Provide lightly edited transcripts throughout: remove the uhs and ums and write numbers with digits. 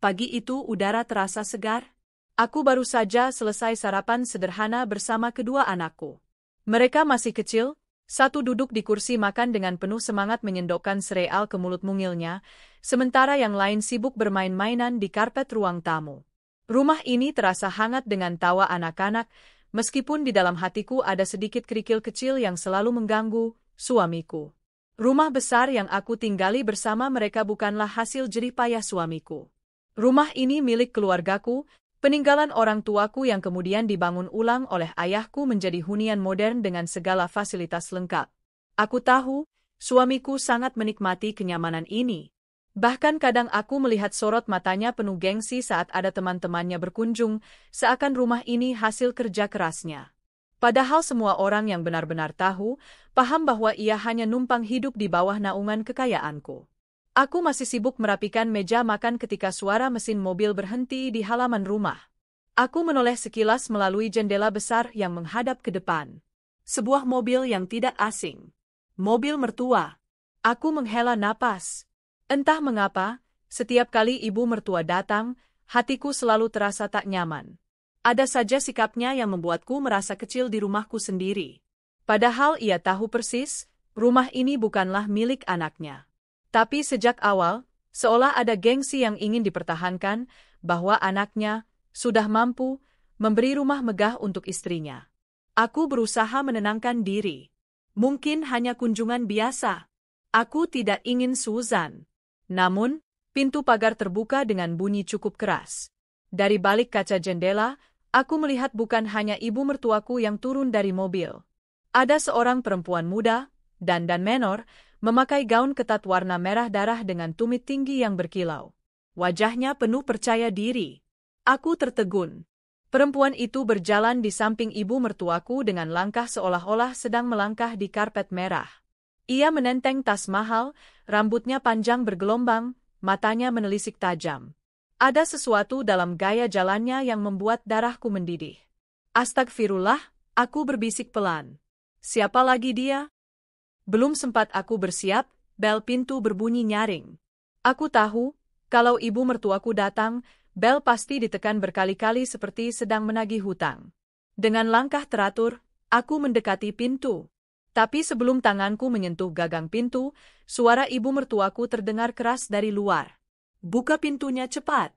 Pagi itu udara terasa segar. Aku baru saja selesai sarapan sederhana bersama kedua anakku. Mereka masih kecil, satu duduk di kursi makan dengan penuh semangat menyendokkan sereal ke mulut mungilnya, sementara yang lain sibuk bermain-mainan di karpet ruang tamu. Rumah ini terasa hangat dengan tawa anak-anak, meskipun di dalam hatiku ada sedikit kerikil kecil yang selalu mengganggu, suamiku. Rumah besar yang aku tinggali bersama mereka bukanlah hasil jerih payah suamiku. Rumah ini milik keluargaku, peninggalan orang tuaku yang kemudian dibangun ulang oleh ayahku menjadi hunian modern dengan segala fasilitas lengkap. Aku tahu, suamiku sangat menikmati kenyamanan ini. Bahkan kadang aku melihat sorot matanya penuh gengsi saat ada teman-temannya berkunjung, seakan rumah ini hasil kerja kerasnya. Padahal semua orang yang benar-benar tahu, paham bahwa ia hanya numpang hidup di bawah naungan kekayaanku. Aku masih sibuk merapikan meja makan ketika suara mesin mobil berhenti di halaman rumah. Aku menoleh sekilas melalui jendela besar yang menghadap ke depan. Sebuah mobil yang tidak asing. Mobil mertua. Aku menghela napas. Entah mengapa, setiap kali ibu mertua datang, hatiku selalu terasa tak nyaman. Ada saja sikapnya yang membuatku merasa kecil di rumahku sendiri. Padahal ia tahu persis, rumah ini bukanlah milik anaknya. Tapi sejak awal, seolah ada gengsi yang ingin dipertahankan, bahwa anaknya sudah mampu memberi rumah megah untuk istrinya. Aku berusaha menenangkan diri. Mungkin hanya kunjungan biasa. Aku tidak ingin suzan. Namun, pintu pagar terbuka dengan bunyi cukup keras. Dari balik kaca jendela, aku melihat bukan hanya ibu mertuaku yang turun dari mobil. Ada seorang perempuan muda, dandan menor, memakai gaun ketat warna merah darah dengan tumit tinggi yang berkilau. Wajahnya penuh percaya diri. Aku tertegun. Perempuan itu berjalan di samping ibu mertuaku dengan langkah seolah-olah sedang melangkah di karpet merah. Ia menenteng tas mahal, rambutnya panjang bergelombang, matanya menelisik tajam. Ada sesuatu dalam gaya jalannya yang membuat darahku mendidih. Astagfirullah, aku berbisik pelan. Siapa lagi dia? Belum sempat aku bersiap, bel pintu berbunyi nyaring. Aku tahu, kalau ibu mertuaku datang, bel pasti ditekan berkali-kali seperti sedang menagih hutang. Dengan langkah teratur, aku mendekati pintu. Tapi sebelum tanganku menyentuh gagang pintu, suara ibu mertuaku terdengar keras dari luar. Buka pintunya cepat.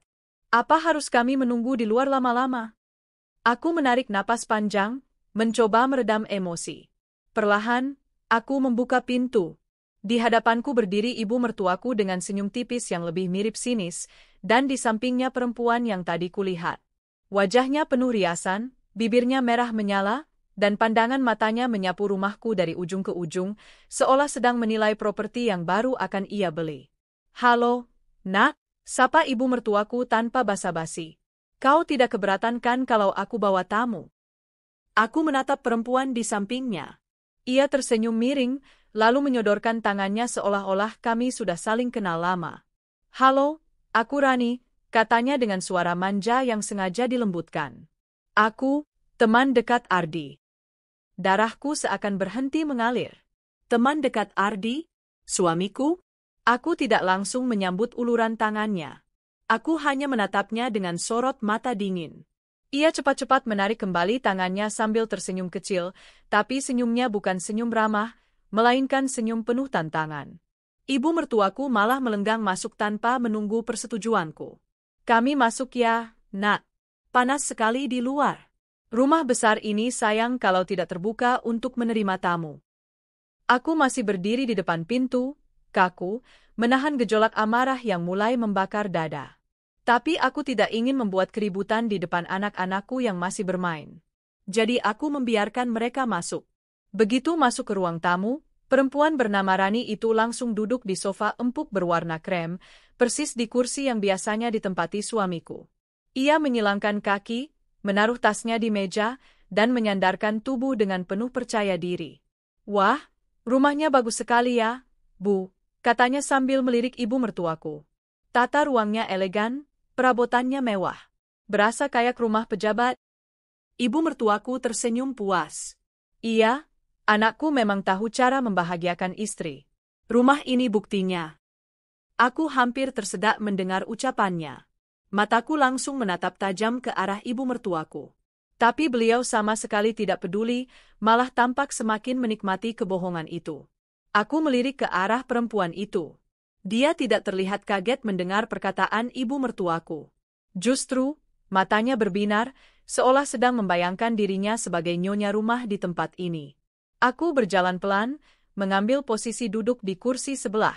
Apa harus kami menunggu di luar lama-lama? Aku menarik napas panjang, mencoba meredam emosi. Perlahan, aku membuka pintu. Di hadapanku berdiri ibu mertuaku dengan senyum tipis yang lebih mirip sinis, dan di sampingnya perempuan yang tadi kulihat. Wajahnya penuh riasan, bibirnya merah menyala, dan pandangan matanya menyapu rumahku dari ujung ke ujung, seolah sedang menilai properti yang baru akan ia beli. Halo, nak, sapa ibu mertuaku tanpa basa-basi. Kau tidak keberatan kan kalau aku bawa tamu? Aku menatap perempuan di sampingnya. Ia tersenyum miring, lalu menyodorkan tangannya seolah-olah kami sudah saling kenal lama. Halo, aku Rani, katanya dengan suara manja yang sengaja dilembutkan. Aku, teman dekat Ardi. Darahku seakan berhenti mengalir. Teman dekat Ardi? Suamiku? Aku tidak langsung menyambut uluran tangannya. Aku hanya menatapnya dengan sorot mata dingin. Ia cepat-cepat menarik kembali tangannya sambil tersenyum kecil, tapi senyumnya bukan senyum ramah, melainkan senyum penuh tantangan. Ibu mertuaku malah melenggang masuk tanpa menunggu persetujuanku. Kami masuk ya, nak. Panas sekali di luar. Rumah besar ini sayang kalau tidak terbuka untuk menerima tamu. Aku masih berdiri di depan pintu, kaku, menahan gejolak amarah yang mulai membakar dada. Tapi aku tidak ingin membuat keributan di depan anak-anakku yang masih bermain. Jadi aku membiarkan mereka masuk. Begitu masuk ke ruang tamu, perempuan bernama Rani itu langsung duduk di sofa empuk berwarna krem, persis di kursi yang biasanya ditempati suamiku. Ia menyilangkan kaki, menaruh tasnya di meja, dan menyandarkan tubuh dengan penuh percaya diri. Wah, rumahnya bagus sekali ya, Bu, katanya sambil melirik ibu mertuaku. Tata ruangnya elegan, perabotannya mewah. Berasa kayak rumah pejabat. Ibu mertuaku tersenyum puas. Iya, anakku memang tahu cara membahagiakan istri. Rumah ini buktinya. Aku hampir tersedak mendengar ucapannya. Mataku langsung menatap tajam ke arah ibu mertuaku. Tapi beliau sama sekali tidak peduli, malah tampak semakin menikmati kebohongan itu. Aku melirik ke arah perempuan itu. Dia tidak terlihat kaget mendengar perkataan ibu mertuaku. Justru, matanya berbinar, seolah sedang membayangkan dirinya sebagai nyonya rumah di tempat ini. Aku berjalan pelan, mengambil posisi duduk di kursi sebelah.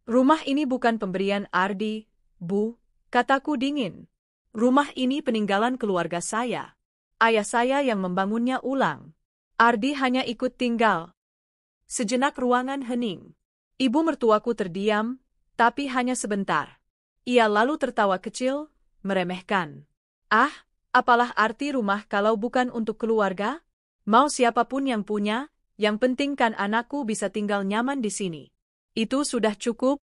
Rumah ini bukan pemberian Ardi, Bu, kataku dingin. Rumah ini peninggalan keluarga saya. Ayah saya yang membangunnya ulang. Ardi hanya ikut tinggal. Sejenak ruangan hening. Ibu mertuaku terdiam, tapi hanya sebentar. Ia lalu tertawa kecil, meremehkan. Ah, apalah arti rumah kalau bukan untuk keluarga? Mau siapapun yang punya, yang penting kan anakku bisa tinggal nyaman di sini. Itu sudah cukup.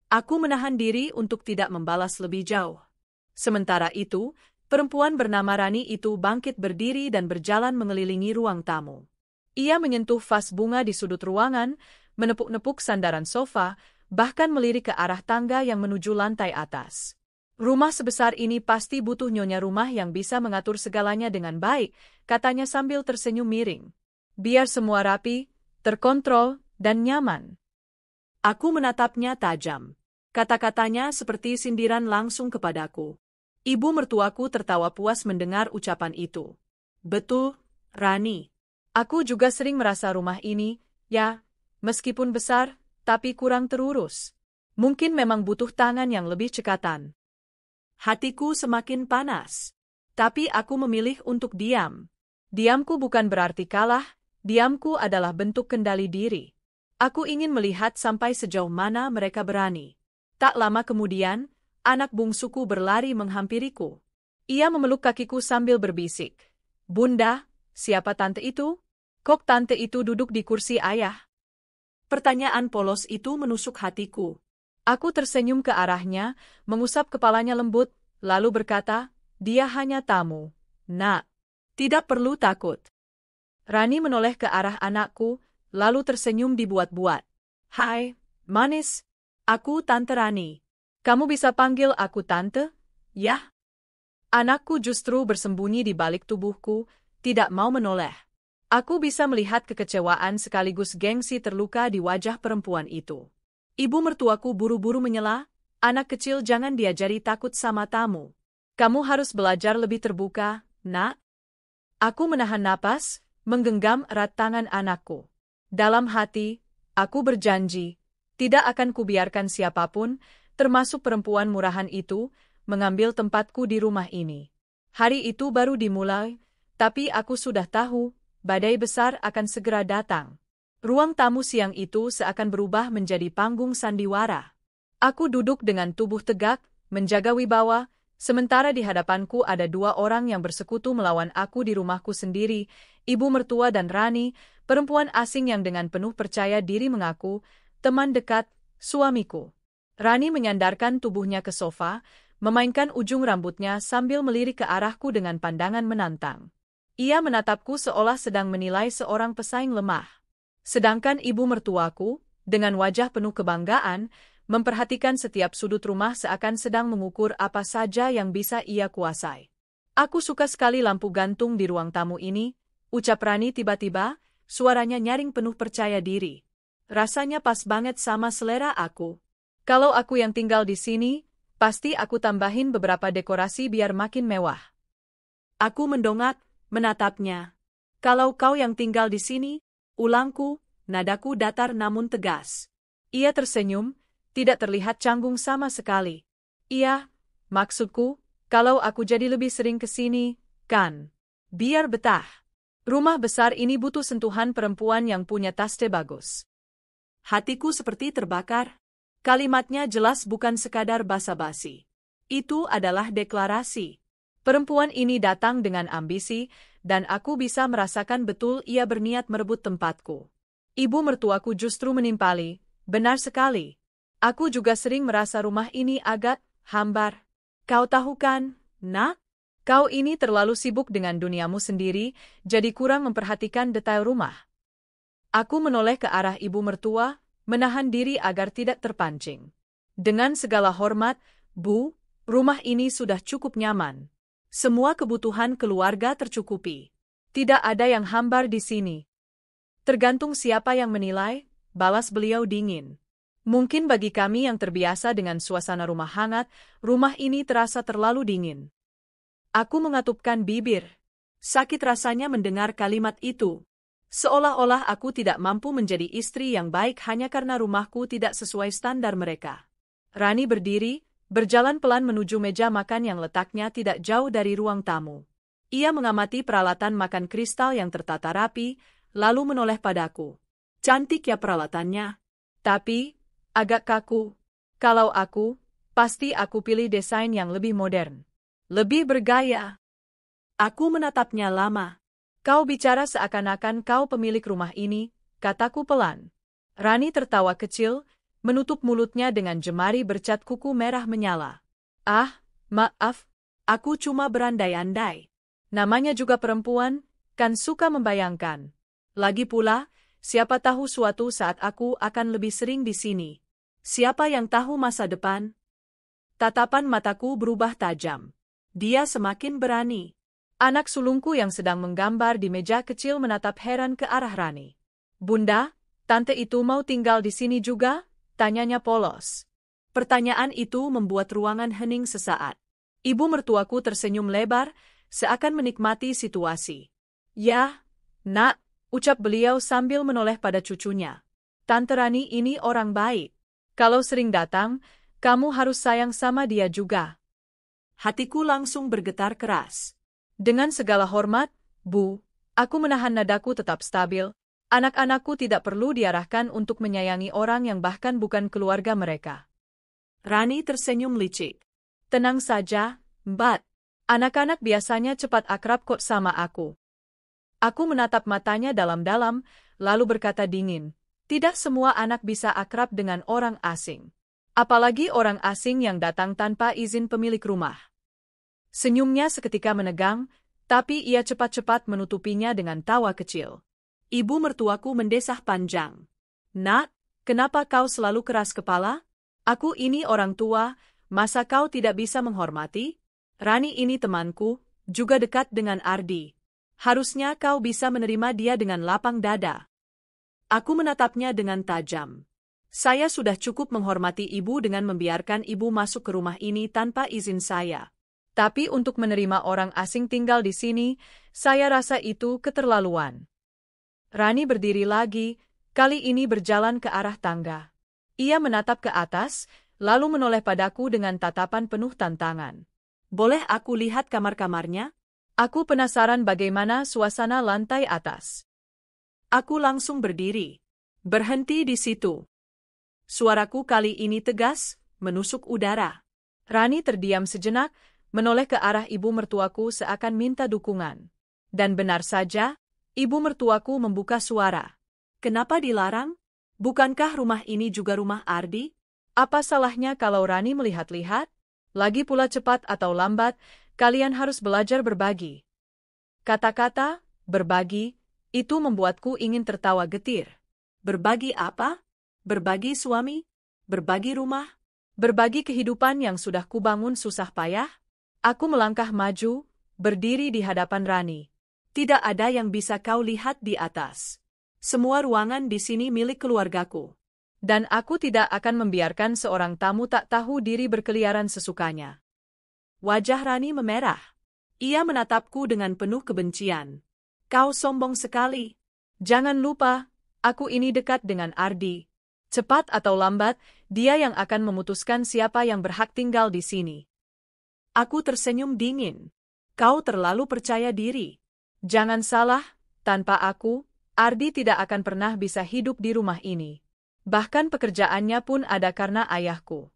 Aku menahan diri untuk tidak membalas lebih jauh. Sementara itu, perempuan bernama Rani itu bangkit berdiri dan berjalan mengelilingi ruang tamu. Ia menyentuh vas bunga di sudut ruangan, menepuk-nepuk sandaran sofa, bahkan melirik ke arah tangga yang menuju lantai atas. Rumah sebesar ini pasti butuh nyonya rumah yang bisa mengatur segalanya dengan baik, katanya sambil tersenyum miring. Biar semua rapi, terkontrol, dan nyaman. Aku menatapnya tajam. Kata-katanya seperti sindiran langsung kepadaku. Ibu mertuaku tertawa puas mendengar ucapan itu. Betul, Rani. Aku juga sering merasa rumah ini, ya, meskipun besar, tapi kurang terurus. Mungkin memang butuh tangan yang lebih cekatan. Hatiku semakin panas. Tapi aku memilih untuk diam. Diamku bukan berarti kalah, diamku adalah bentuk kendali diri. Aku ingin melihat sampai sejauh mana mereka berani. Tak lama kemudian, anak bungsuku berlari menghampiriku. Ia memeluk kakiku sambil berbisik. Bunda, siapa tante itu? Kok tante itu duduk di kursi ayah? Pertanyaan polos itu menusuk hatiku. Aku tersenyum ke arahnya, mengusap kepalanya lembut, lalu berkata, dia hanya tamu. Nak, tidak perlu takut. Rani menoleh ke arah anakku, lalu tersenyum dibuat-buat. Hai, manis. Aku Tante Rani. Kamu bisa panggil aku Tante? Yah. Anakku justru bersembunyi di balik tubuhku, tidak mau menoleh. Aku bisa melihat kekecewaan sekaligus gengsi terluka di wajah perempuan itu. Ibu mertuaku buru-buru menyela, anak kecil jangan diajari takut sama tamu. Kamu harus belajar lebih terbuka, nak. Aku menahan napas, menggenggam erat tangan anakku. Dalam hati, aku berjanji, tidak akan kubiarkan siapapun, termasuk perempuan murahan itu, mengambil tempatku di rumah ini. Hari itu baru dimulai, tapi aku sudah tahu, badai besar akan segera datang. Ruang tamu siang itu seakan berubah menjadi panggung sandiwara. Aku duduk dengan tubuh tegak, menjaga wibawa, sementara di hadapanku ada dua orang yang bersekutu melawan aku di rumahku sendiri, ibu mertua dan Rani, perempuan asing yang dengan penuh percaya diri mengaku, teman dekat, suamiku. Rani menyandarkan tubuhnya ke sofa, memainkan ujung rambutnya sambil melirik ke arahku dengan pandangan menantang. Ia menatapku seolah sedang menilai seorang pesaing lemah. Sedangkan ibu mertuaku, dengan wajah penuh kebanggaan, memperhatikan setiap sudut rumah seakan sedang mengukur apa saja yang bisa ia kuasai. Aku suka sekali lampu gantung di ruang tamu ini, ucap Rani tiba-tiba, suaranya nyaring penuh percaya diri. Rasanya pas banget sama selera aku. Kalau aku yang tinggal di sini, pasti aku tambahin beberapa dekorasi biar makin mewah. Aku mendongak, menatapnya. Kalau kau yang tinggal di sini, ulangku, nadaku datar namun tegas. Ia tersenyum, tidak terlihat canggung sama sekali. Iya, maksudku, kalau aku jadi lebih sering ke sini, kan? Biar betah. Rumah besar ini butuh sentuhan perempuan yang punya taste bagus. Hatiku seperti terbakar. Kalimatnya jelas bukan sekadar basa-basi. Itu adalah deklarasi. Perempuan ini datang dengan ambisi, dan aku bisa merasakan betul ia berniat merebut tempatku. Ibu mertuaku justru menimpali, benar sekali. Aku juga sering merasa rumah ini agak hambar. Kau tahu kan, nak? Kau ini terlalu sibuk dengan duniamu sendiri, jadi kurang memperhatikan detail rumah. Aku menoleh ke arah ibu mertua, menahan diri agar tidak terpancing. Dengan segala hormat, Bu, Rumah ini sudah cukup nyaman. Semua kebutuhan keluarga tercukupi. Tidak ada yang hambar di sini. Tergantung siapa yang menilai, balas beliau dingin. Mungkin bagi kami yang terbiasa dengan suasana rumah hangat, rumah ini terasa terlalu dingin. Aku mengatupkan bibir. Sakit rasanya mendengar kalimat itu. Seolah-olah aku tidak mampu menjadi istri yang baik hanya karena rumahku tidak sesuai standar mereka. Rani berdiri, berjalan pelan menuju meja makan yang letaknya tidak jauh dari ruang tamu. Ia mengamati peralatan makan kristal yang tertata rapi, lalu menoleh padaku. Cantik ya peralatannya. Tapi, agak kaku. Kalau aku, pasti aku pilih desain yang lebih modern. Lebih bergaya. Aku menatapnya lama. Kau bicara seakan-akan kau pemilik rumah ini, kataku pelan. Rani tertawa kecil, menutup mulutnya dengan jemari bercat kuku merah menyala. Ah, maaf, aku cuma berandai-andai. Namanya juga perempuan, kan suka membayangkan. Lagi pula, siapa tahu suatu saat aku akan lebih sering di sini. Siapa yang tahu masa depan? Tatapan mataku berubah tajam. Dia semakin berani. Anak sulungku yang sedang menggambar di meja kecil menatap heran ke arah Rani. Bunda, tante itu mau tinggal di sini juga? Tanyanya polos. Pertanyaan itu membuat ruangan hening sesaat. Ibu mertuaku tersenyum lebar, seakan menikmati situasi. Ya, nak, ucap beliau sambil menoleh pada cucunya. Tante Rani ini orang baik. Kalau sering datang, kamu harus sayang sama dia juga. Hatiku langsung bergetar keras. Dengan segala hormat, Bu, aku menahan nadaku tetap stabil. Anak-anakku tidak perlu diarahkan untuk menyayangi orang yang bahkan bukan keluarga mereka. Rani tersenyum licik. Tenang saja, Mbak. Anak-anak biasanya cepat akrab kok sama aku. Aku menatap matanya dalam-dalam, lalu berkata dingin, tidak semua anak bisa akrab dengan orang asing. Apalagi orang asing yang datang tanpa izin pemilik rumah. Senyumnya seketika menegang, tapi ia cepat-cepat menutupinya dengan tawa kecil. Ibu mertuaku mendesah panjang. Nak, kenapa kau selalu keras kepala? Aku ini orang tua, masa kau tidak bisa menghormati? Rani ini temanku, juga dekat dengan Ardi. Harusnya kau bisa menerima dia dengan lapang dada. Aku menatapnya dengan tajam. Saya sudah cukup menghormati ibu dengan membiarkan ibu masuk ke rumah ini tanpa izin saya. Tapi untuk menerima orang asing tinggal di sini, saya rasa itu keterlaluan. Rani berdiri lagi, kali ini berjalan ke arah tangga. Ia menatap ke atas, lalu menoleh padaku dengan tatapan penuh tantangan. Boleh aku lihat kamar-kamarnya? Aku penasaran bagaimana suasana lantai atas. Aku langsung berdiri. Berhenti di situ. Suaraku kali ini tegas, menusuk udara. Rani terdiam sejenak, menoleh ke arah ibu mertuaku seakan minta dukungan. Dan benar saja, ibu mertuaku membuka suara. Kenapa dilarang? Bukankah rumah ini juga rumah Ardi? Apa salahnya kalau Rani melihat-lihat? Lagi pula cepat atau lambat, kalian harus belajar berbagi. Kata-kata, berbagi, itu membuatku ingin tertawa getir. Berbagi apa? Berbagi suami? Berbagi rumah? Berbagi kehidupan yang sudah kubangun susah payah? Aku melangkah maju, berdiri di hadapan Rani. Tidak ada yang bisa kau lihat di atas. Semua ruangan di sini milik keluargaku. Dan aku tidak akan membiarkan seorang tamu tak tahu diri berkeliaran sesukanya. Wajah Rani memerah. Ia menatapku dengan penuh kebencian. Kau sombong sekali. Jangan lupa, aku ini dekat dengan Ardi. Cepat atau lambat, dia yang akan memutuskan siapa yang berhak tinggal di sini. Aku tersenyum dingin. Kau terlalu percaya diri. Jangan salah, tanpa aku, Ardi tidak akan pernah bisa hidup di rumah ini. Bahkan pekerjaannya pun ada karena ayahku.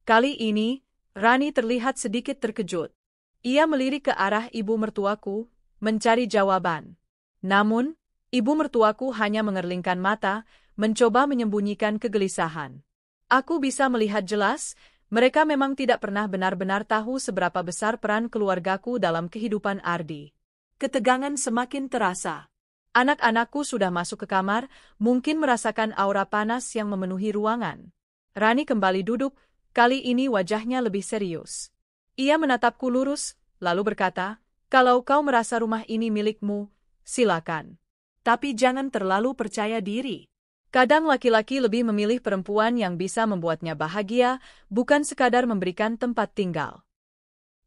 Kali ini, Rani terlihat sedikit terkejut. Ia melirik ke arah ibu mertuaku, mencari jawaban. Namun, ibu mertuaku hanya mengerlingkan mata, mencoba menyembunyikan kegelisahan. Aku bisa melihat jelas, mereka memang tidak pernah benar-benar tahu seberapa besar peran keluargaku dalam kehidupan Ardi. Ketegangan semakin terasa. Anak-anakku sudah masuk ke kamar, mungkin merasakan aura panas yang memenuhi ruangan. Rani kembali duduk, Kali ini wajahnya lebih serius. Ia menatapku lurus, lalu berkata, "Kalau kau merasa rumah ini milikmu, silakan. Tapi jangan terlalu percaya diri. Kadang laki-laki lebih memilih perempuan yang bisa membuatnya bahagia, bukan sekadar memberikan tempat tinggal."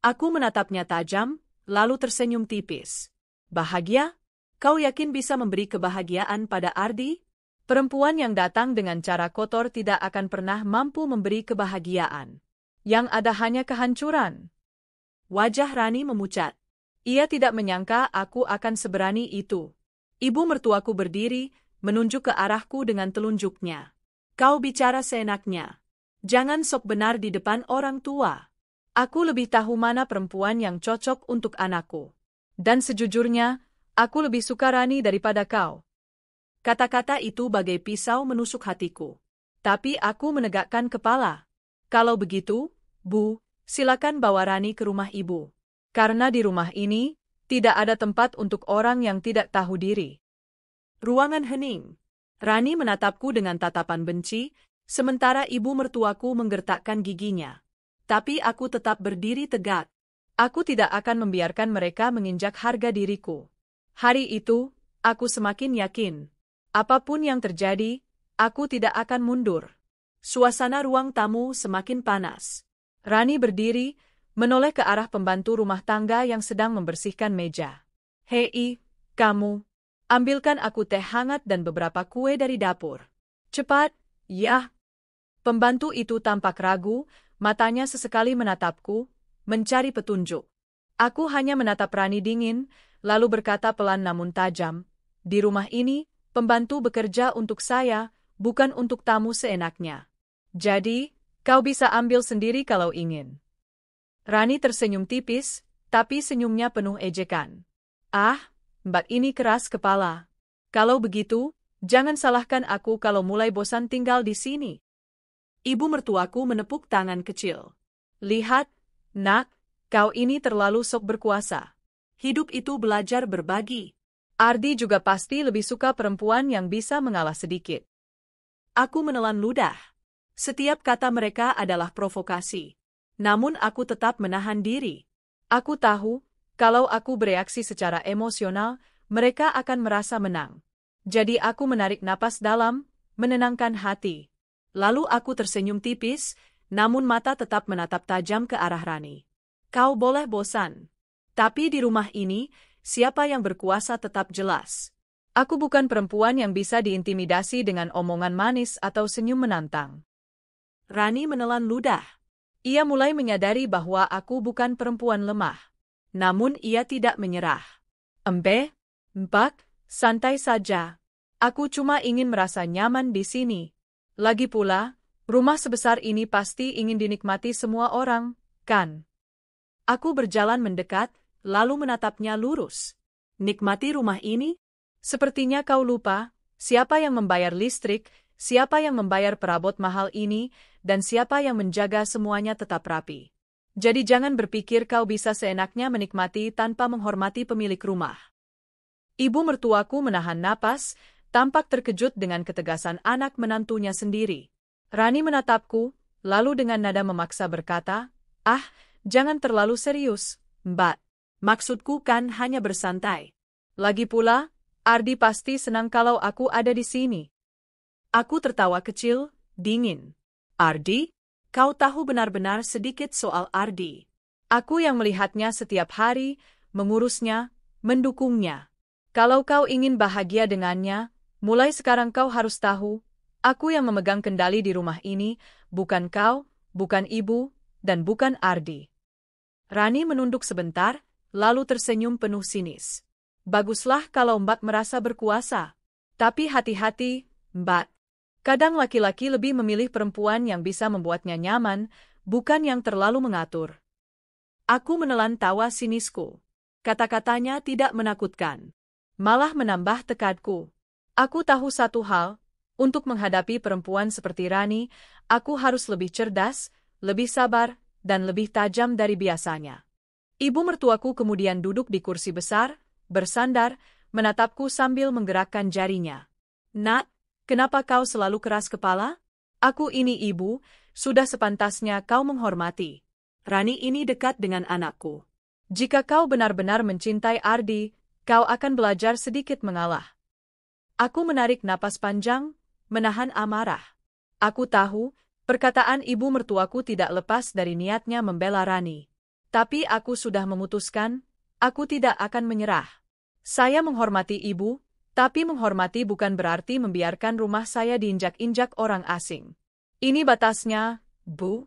Aku menatapnya tajam, lalu tersenyum tipis. "Bahagia? Kau yakin bisa memberi kebahagiaan pada Ardi? Perempuan yang datang dengan cara kotor tidak akan pernah mampu memberi kebahagiaan. Yang ada hanya kehancuran." Wajah Rani memucat. Ia tidak menyangka aku akan seberani itu. Ibu mertuaku berdiri, menunjuk ke arahku dengan telunjuknya. "Kau bicara seenaknya. Jangan sok benar di depan orang tua. Aku lebih tahu mana perempuan yang cocok untuk anakku. Dan sejujurnya, aku lebih suka Rani daripada kau." Kata-kata itu bagai pisau menusuk hatiku. Tapi aku menegakkan kepala. "Kalau begitu, Bu, silakan bawa Rani ke rumah ibu. Karena di rumah ini, tidak ada tempat untuk orang yang tidak tahu diri." Ruangan hening. Rani menatapku dengan tatapan benci, sementara ibu mertuaku menggertakkan giginya. Tapi aku tetap berdiri tegak. Aku tidak akan membiarkan mereka menginjak harga diriku. Hari itu, aku semakin yakin. Apapun yang terjadi, aku tidak akan mundur. Suasana ruang tamu semakin panas. Rani berdiri, menoleh ke arah pembantu rumah tangga yang sedang membersihkan meja. "Hei, kamu. Ambilkan aku teh hangat dan beberapa kue dari dapur. Cepat, ya." Pembantu itu tampak ragu, matanya sesekali menatapku, mencari petunjuk. Aku hanya menatap Rani dingin, lalu berkata pelan namun tajam, "Di rumah ini, pembantu bekerja untuk saya, bukan untuk tamu seenaknya. Jadi, kau bisa ambil sendiri kalau ingin." Rani tersenyum tipis, tapi senyumnya penuh ejekan. "Ah, Mbak ini keras kepala. Kalau begitu, jangan salahkan aku kalau mulai bosan tinggal di sini." Ibu mertuaku menepuk tangan kecil. "Lihat, Nak, kau ini terlalu sok berkuasa. Hidup itu belajar berbagi. Ardi juga pasti lebih suka perempuan yang bisa mengalah sedikit." Aku menelan ludah. Setiap kata mereka adalah provokasi. Namun aku tetap menahan diri. Aku tahu, kalau aku bereaksi secara emosional, mereka akan merasa menang. Jadi aku menarik napas dalam, menenangkan hati. Lalu aku tersenyum tipis, namun mata tetap menatap tajam ke arah Rani. "Kau boleh bosan. Tapi di rumah ini, siapa yang berkuasa tetap jelas. Aku bukan perempuan yang bisa diintimidasi dengan omongan manis atau senyum menantang." Rani menelan ludah. Ia mulai menyadari bahwa aku bukan perempuan lemah. Namun ia tidak menyerah. Mbak, santai saja. Aku cuma ingin merasa nyaman di sini. Lagi pula, rumah sebesar ini pasti ingin dinikmati semua orang, kan?" Aku berjalan mendekat, lalu menatapnya lurus. "Nikmati rumah ini? Sepertinya kau lupa, siapa yang membayar listrik, siapa yang membayar perabot mahal ini, dan siapa yang menjaga semuanya tetap rapi. Jadi jangan berpikir kau bisa seenaknya menikmati tanpa menghormati pemilik rumah." Ibu mertuaku menahan napas, tampak terkejut dengan ketegasan anak menantunya sendiri. Rani menatapku, lalu dengan nada memaksa berkata, "Ah, jangan terlalu serius, Mbak. Maksudku kan hanya bersantai. Lagi pula, Ardi pasti senang kalau aku ada di sini." Aku tertawa kecil, dingin. "Ardi? Kau tahu benar-benar sedikit soal Ardi. Aku yang melihatnya setiap hari, mengurusnya, mendukungnya. Kalau kau ingin bahagia dengannya, mulai sekarang kau harus tahu, aku yang memegang kendali di rumah ini, bukan kau, bukan ibu, dan bukan Ardi." Rani menunduk sebentar, lalu tersenyum penuh sinis. "Baguslah kalau Mbak merasa berkuasa. Tapi hati-hati, Mbak. Kadang laki-laki lebih memilih perempuan yang bisa membuatnya nyaman, bukan yang terlalu mengatur." Aku menelan tawa sinisku. Kata-katanya tidak menakutkan, malah menambah tekadku. Aku tahu satu hal, untuk menghadapi perempuan seperti Rani, aku harus lebih cerdas, lebih sabar, dan lebih tajam dari biasanya. Ibu mertuaku kemudian duduk di kursi besar, bersandar, menatapku sambil menggerakkan jarinya. "Nak, kenapa kau selalu keras kepala? Aku ini ibu, Sudah sepantasnya kau menghormati. Rani ini dekat dengan anakku. Jika kau benar-benar mencintai Ardi, kau akan belajar sedikit mengalah. Aku menarik napas panjang, menahan amarah. Aku tahu, perkataan ibu mertuaku tidak lepas dari niatnya membela Rani. Tapi aku sudah memutuskan, aku tidak akan menyerah. Saya menghormati ibu, tapi menghormati bukan berarti membiarkan rumah saya diinjak-injak orang asing. Ini batasnya, Bu.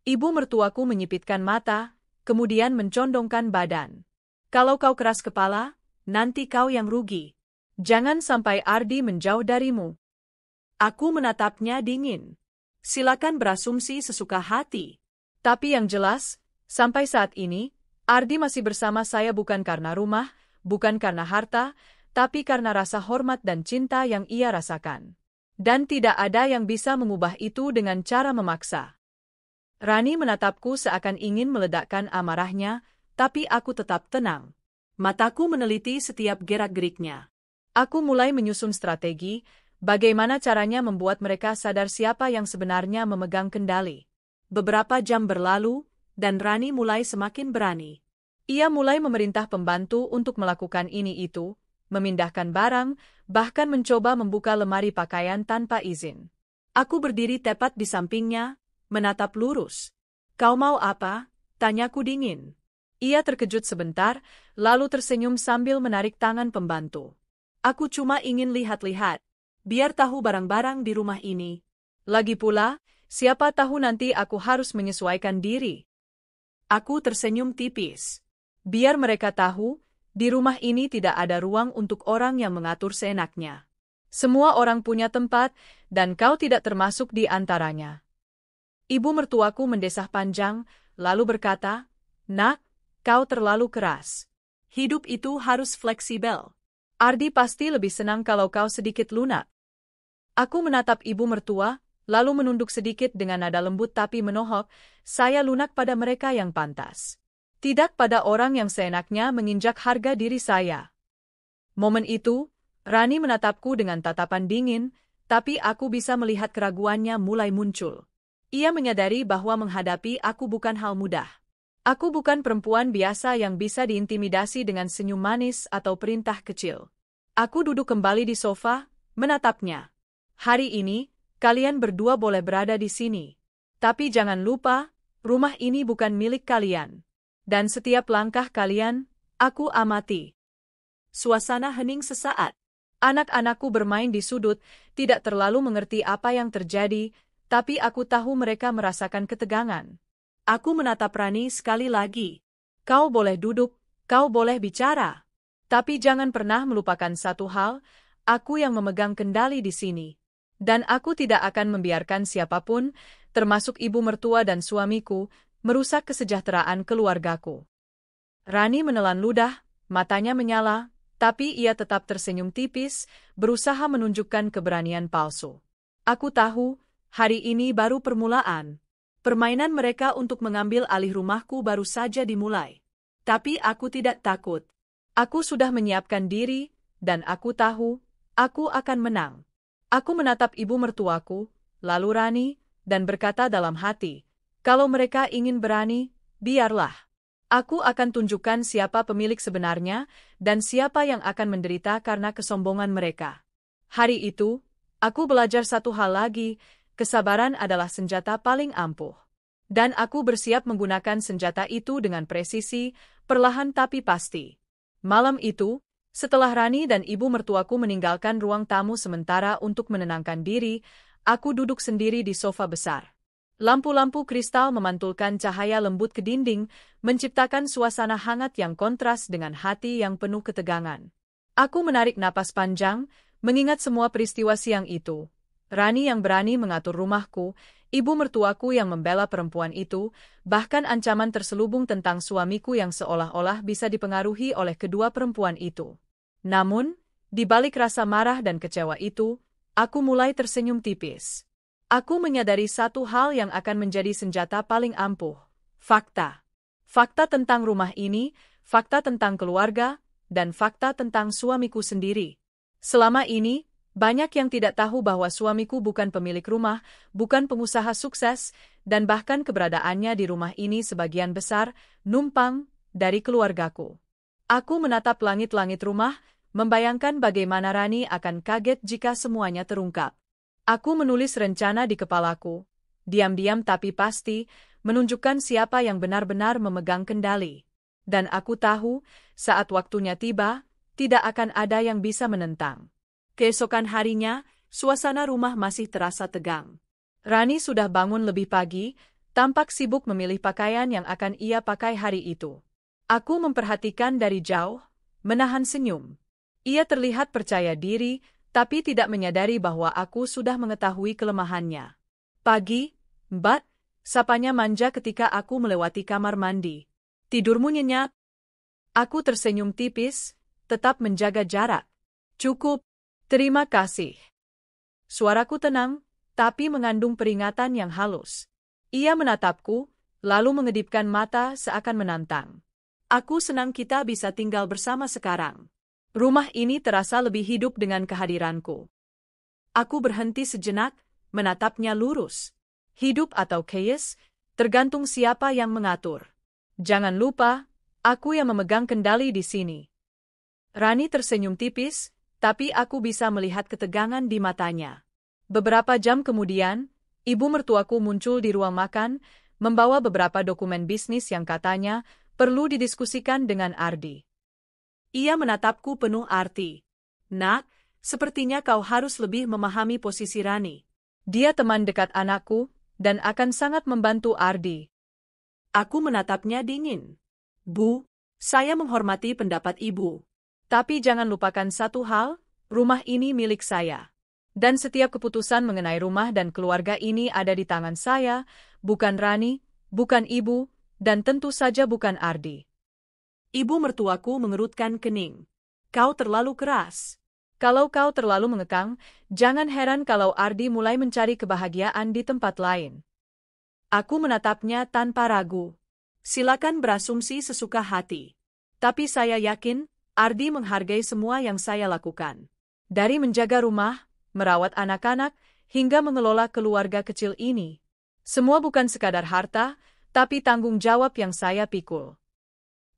Ibu mertuaku menyipitkan mata, kemudian mencondongkan badan. Kalau kau keras kepala, nanti kau yang rugi. Jangan sampai Ardi menjauh darimu. Aku menatapnya dingin. Silakan berasumsi sesuka hati. Tapi yang jelas, sampai saat ini, Ardi masih bersama saya bukan karena rumah, bukan karena harta, tapi karena rasa hormat dan cinta yang ia rasakan. Dan tidak ada yang bisa mengubah itu dengan cara memaksa. Rani menatapku seakan ingin meledakkan amarahnya, tapi aku tetap tenang. Mataku meneliti setiap gerak-geriknya. Aku mulai menyusun strategi, bagaimana caranya membuat mereka sadar siapa yang sebenarnya memegang kendali. Beberapa jam berlalu, dan Rani mulai semakin berani. Ia mulai memerintah pembantu untuk melakukan ini itu, memindahkan barang, bahkan mencoba membuka lemari pakaian tanpa izin. Aku berdiri tepat di sampingnya, menatap lurus. Kau mau apa? Tanyaku dingin. Ia terkejut sebentar, lalu tersenyum sambil menarik tangan pembantu. Aku cuma ingin lihat-lihat, biar tahu barang-barang di rumah ini. Lagi pula, siapa tahu nanti aku harus menyesuaikan diri. Aku tersenyum tipis. Biar mereka tahu, di rumah ini tidak ada ruang untuk orang yang mengatur seenaknya. Semua orang punya tempat, dan kau tidak termasuk di antaranya. Ibu mertuaku mendesah panjang, lalu berkata, "Nak, kau terlalu keras. Hidup itu harus fleksibel. Ardi pasti lebih senang kalau kau sedikit lunak." Aku menatap ibu mertua, lalu menunduk sedikit dengan nada lembut tapi menohok, "Saya lunak pada mereka yang pantas. Tidak pada orang yang seenaknya menginjak harga diri saya." Momen itu, Rani menatapku dengan tatapan dingin, tapi aku bisa melihat keraguannya mulai muncul. Ia menyadari bahwa menghadapi aku bukan hal mudah. Aku bukan perempuan biasa yang bisa diintimidasi dengan senyum manis atau perintah kecil. Aku duduk kembali di sofa, menatapnya. "Hari ini, kalian berdua boleh berada di sini. Tapi jangan lupa, rumah ini bukan milik kalian. Dan setiap langkah kalian, aku amati." Suasana hening sesaat. Anak-anakku bermain di sudut, tidak terlalu mengerti apa yang terjadi, tapi aku tahu mereka merasakan ketegangan. Aku menatap Rani sekali lagi. "Kau boleh duduk, kau boleh bicara. Tapi jangan pernah melupakan satu hal, aku yang memegang kendali di sini. Dan aku tidak akan membiarkan siapapun, termasuk ibu mertua dan suamiku, merusak kesejahteraan keluargaku." Rani menelan ludah, matanya menyala, tapi ia tetap tersenyum tipis, berusaha menunjukkan keberanian palsu. Aku tahu, hari ini baru permulaan. Permainan mereka untuk mengambil alih rumahku baru saja dimulai. Tapi aku tidak takut. Aku sudah menyiapkan diri, dan aku tahu, aku akan menang. Aku menatap ibu mertuaku, lalu Rani, dan berkata dalam hati, "Kalau mereka ingin berani, biarlah. Aku akan tunjukkan siapa pemilik sebenarnya, dan siapa yang akan menderita karena kesombongan mereka." Hari itu, aku belajar satu hal lagi, kesabaran adalah senjata paling ampuh. Dan aku bersiap menggunakan senjata itu dengan presisi, perlahan tapi pasti. Malam itu, setelah Rani dan ibu mertuaku meninggalkan ruang tamu sementara untuk menenangkan diri, aku duduk sendiri di sofa besar. Lampu-lampu kristal memantulkan cahaya lembut ke dinding, menciptakan suasana hangat yang kontras dengan hati yang penuh ketegangan. Aku menarik napas panjang, mengingat semua peristiwa siang itu. Rani yang berani mengatur rumahku, ibu mertuaku yang membela perempuan itu, bahkan ancaman terselubung tentang suamiku yang seolah-olah bisa dipengaruhi oleh kedua perempuan itu. Namun, di balik rasa marah dan kecewa itu, aku mulai tersenyum tipis. Aku menyadari satu hal yang akan menjadi senjata paling ampuh. Fakta. Fakta tentang rumah ini, fakta tentang keluarga, dan fakta tentang suamiku sendiri. Selama ini, Banyak yang tidak tahu bahwa suamiku bukan pemilik rumah, bukan pengusaha sukses, dan bahkan keberadaannya di rumah ini sebagian besar numpang dari keluargaku. Aku menatap langit-langit rumah, membayangkan bagaimana Rani akan kaget jika semuanya terungkap. Aku menulis rencana di kepalaku, diam-diam tapi pasti, menunjukkan siapa yang benar-benar memegang kendali. Dan aku tahu, saat waktunya tiba, tidak akan ada yang bisa menentang. Keesokan harinya, suasana rumah masih terasa tegang. Rani sudah bangun lebih pagi, tampak sibuk memilih pakaian yang akan ia pakai hari itu. Aku memperhatikan dari jauh, menahan senyum. Ia terlihat percaya diri, tapi tidak menyadari bahwa aku sudah mengetahui kelemahannya. Pagi, Mbak, sapanya manja ketika aku melewati kamar mandi. Tidurmu nyenyak? Aku tersenyum tipis, tetap menjaga jarak. Cukup, terima kasih. Suaraku tenang, tapi mengandung peringatan yang halus. Ia menatapku, lalu mengedipkan mata seakan menantang. Aku senang kita bisa tinggal bersama sekarang. Rumah ini terasa lebih hidup dengan kehadiranku. Aku berhenti sejenak, menatapnya lurus. Hidup atau chaos, tergantung siapa yang mengatur. Jangan lupa, aku yang memegang kendali di sini. Rani tersenyum tipis, tapi aku bisa melihat ketegangan di matanya. Beberapa jam kemudian, ibu mertuaku muncul di ruang makan, membawa beberapa dokumen bisnis yang katanya perlu didiskusikan dengan Ardi. Ia menatapku penuh arti. Nak, sepertinya kau harus lebih memahami posisi Rani. Dia teman dekat anakku, dan akan sangat membantu Ardi. Aku menatapnya dingin. Bu, saya menghormati pendapat ibu. Tapi jangan lupakan satu hal, rumah ini milik saya. Dan setiap keputusan mengenai rumah dan keluarga ini ada di tangan saya, bukan Rani, bukan ibu, dan tentu saja bukan Ardi. Ibu mertuaku mengerutkan kening. Kau terlalu keras. Kalau kau terlalu mengekang, jangan heran kalau Ardi mulai mencari kebahagiaan di tempat lain. Aku menatapnya tanpa ragu. Silakan berasumsi sesuka hati. Tapi saya yakin, Ardi menghargai semua yang saya lakukan. Dari menjaga rumah, merawat anak-anak, hingga mengelola keluarga kecil ini. Semua bukan sekadar harta, tapi tanggung jawab yang saya pikul.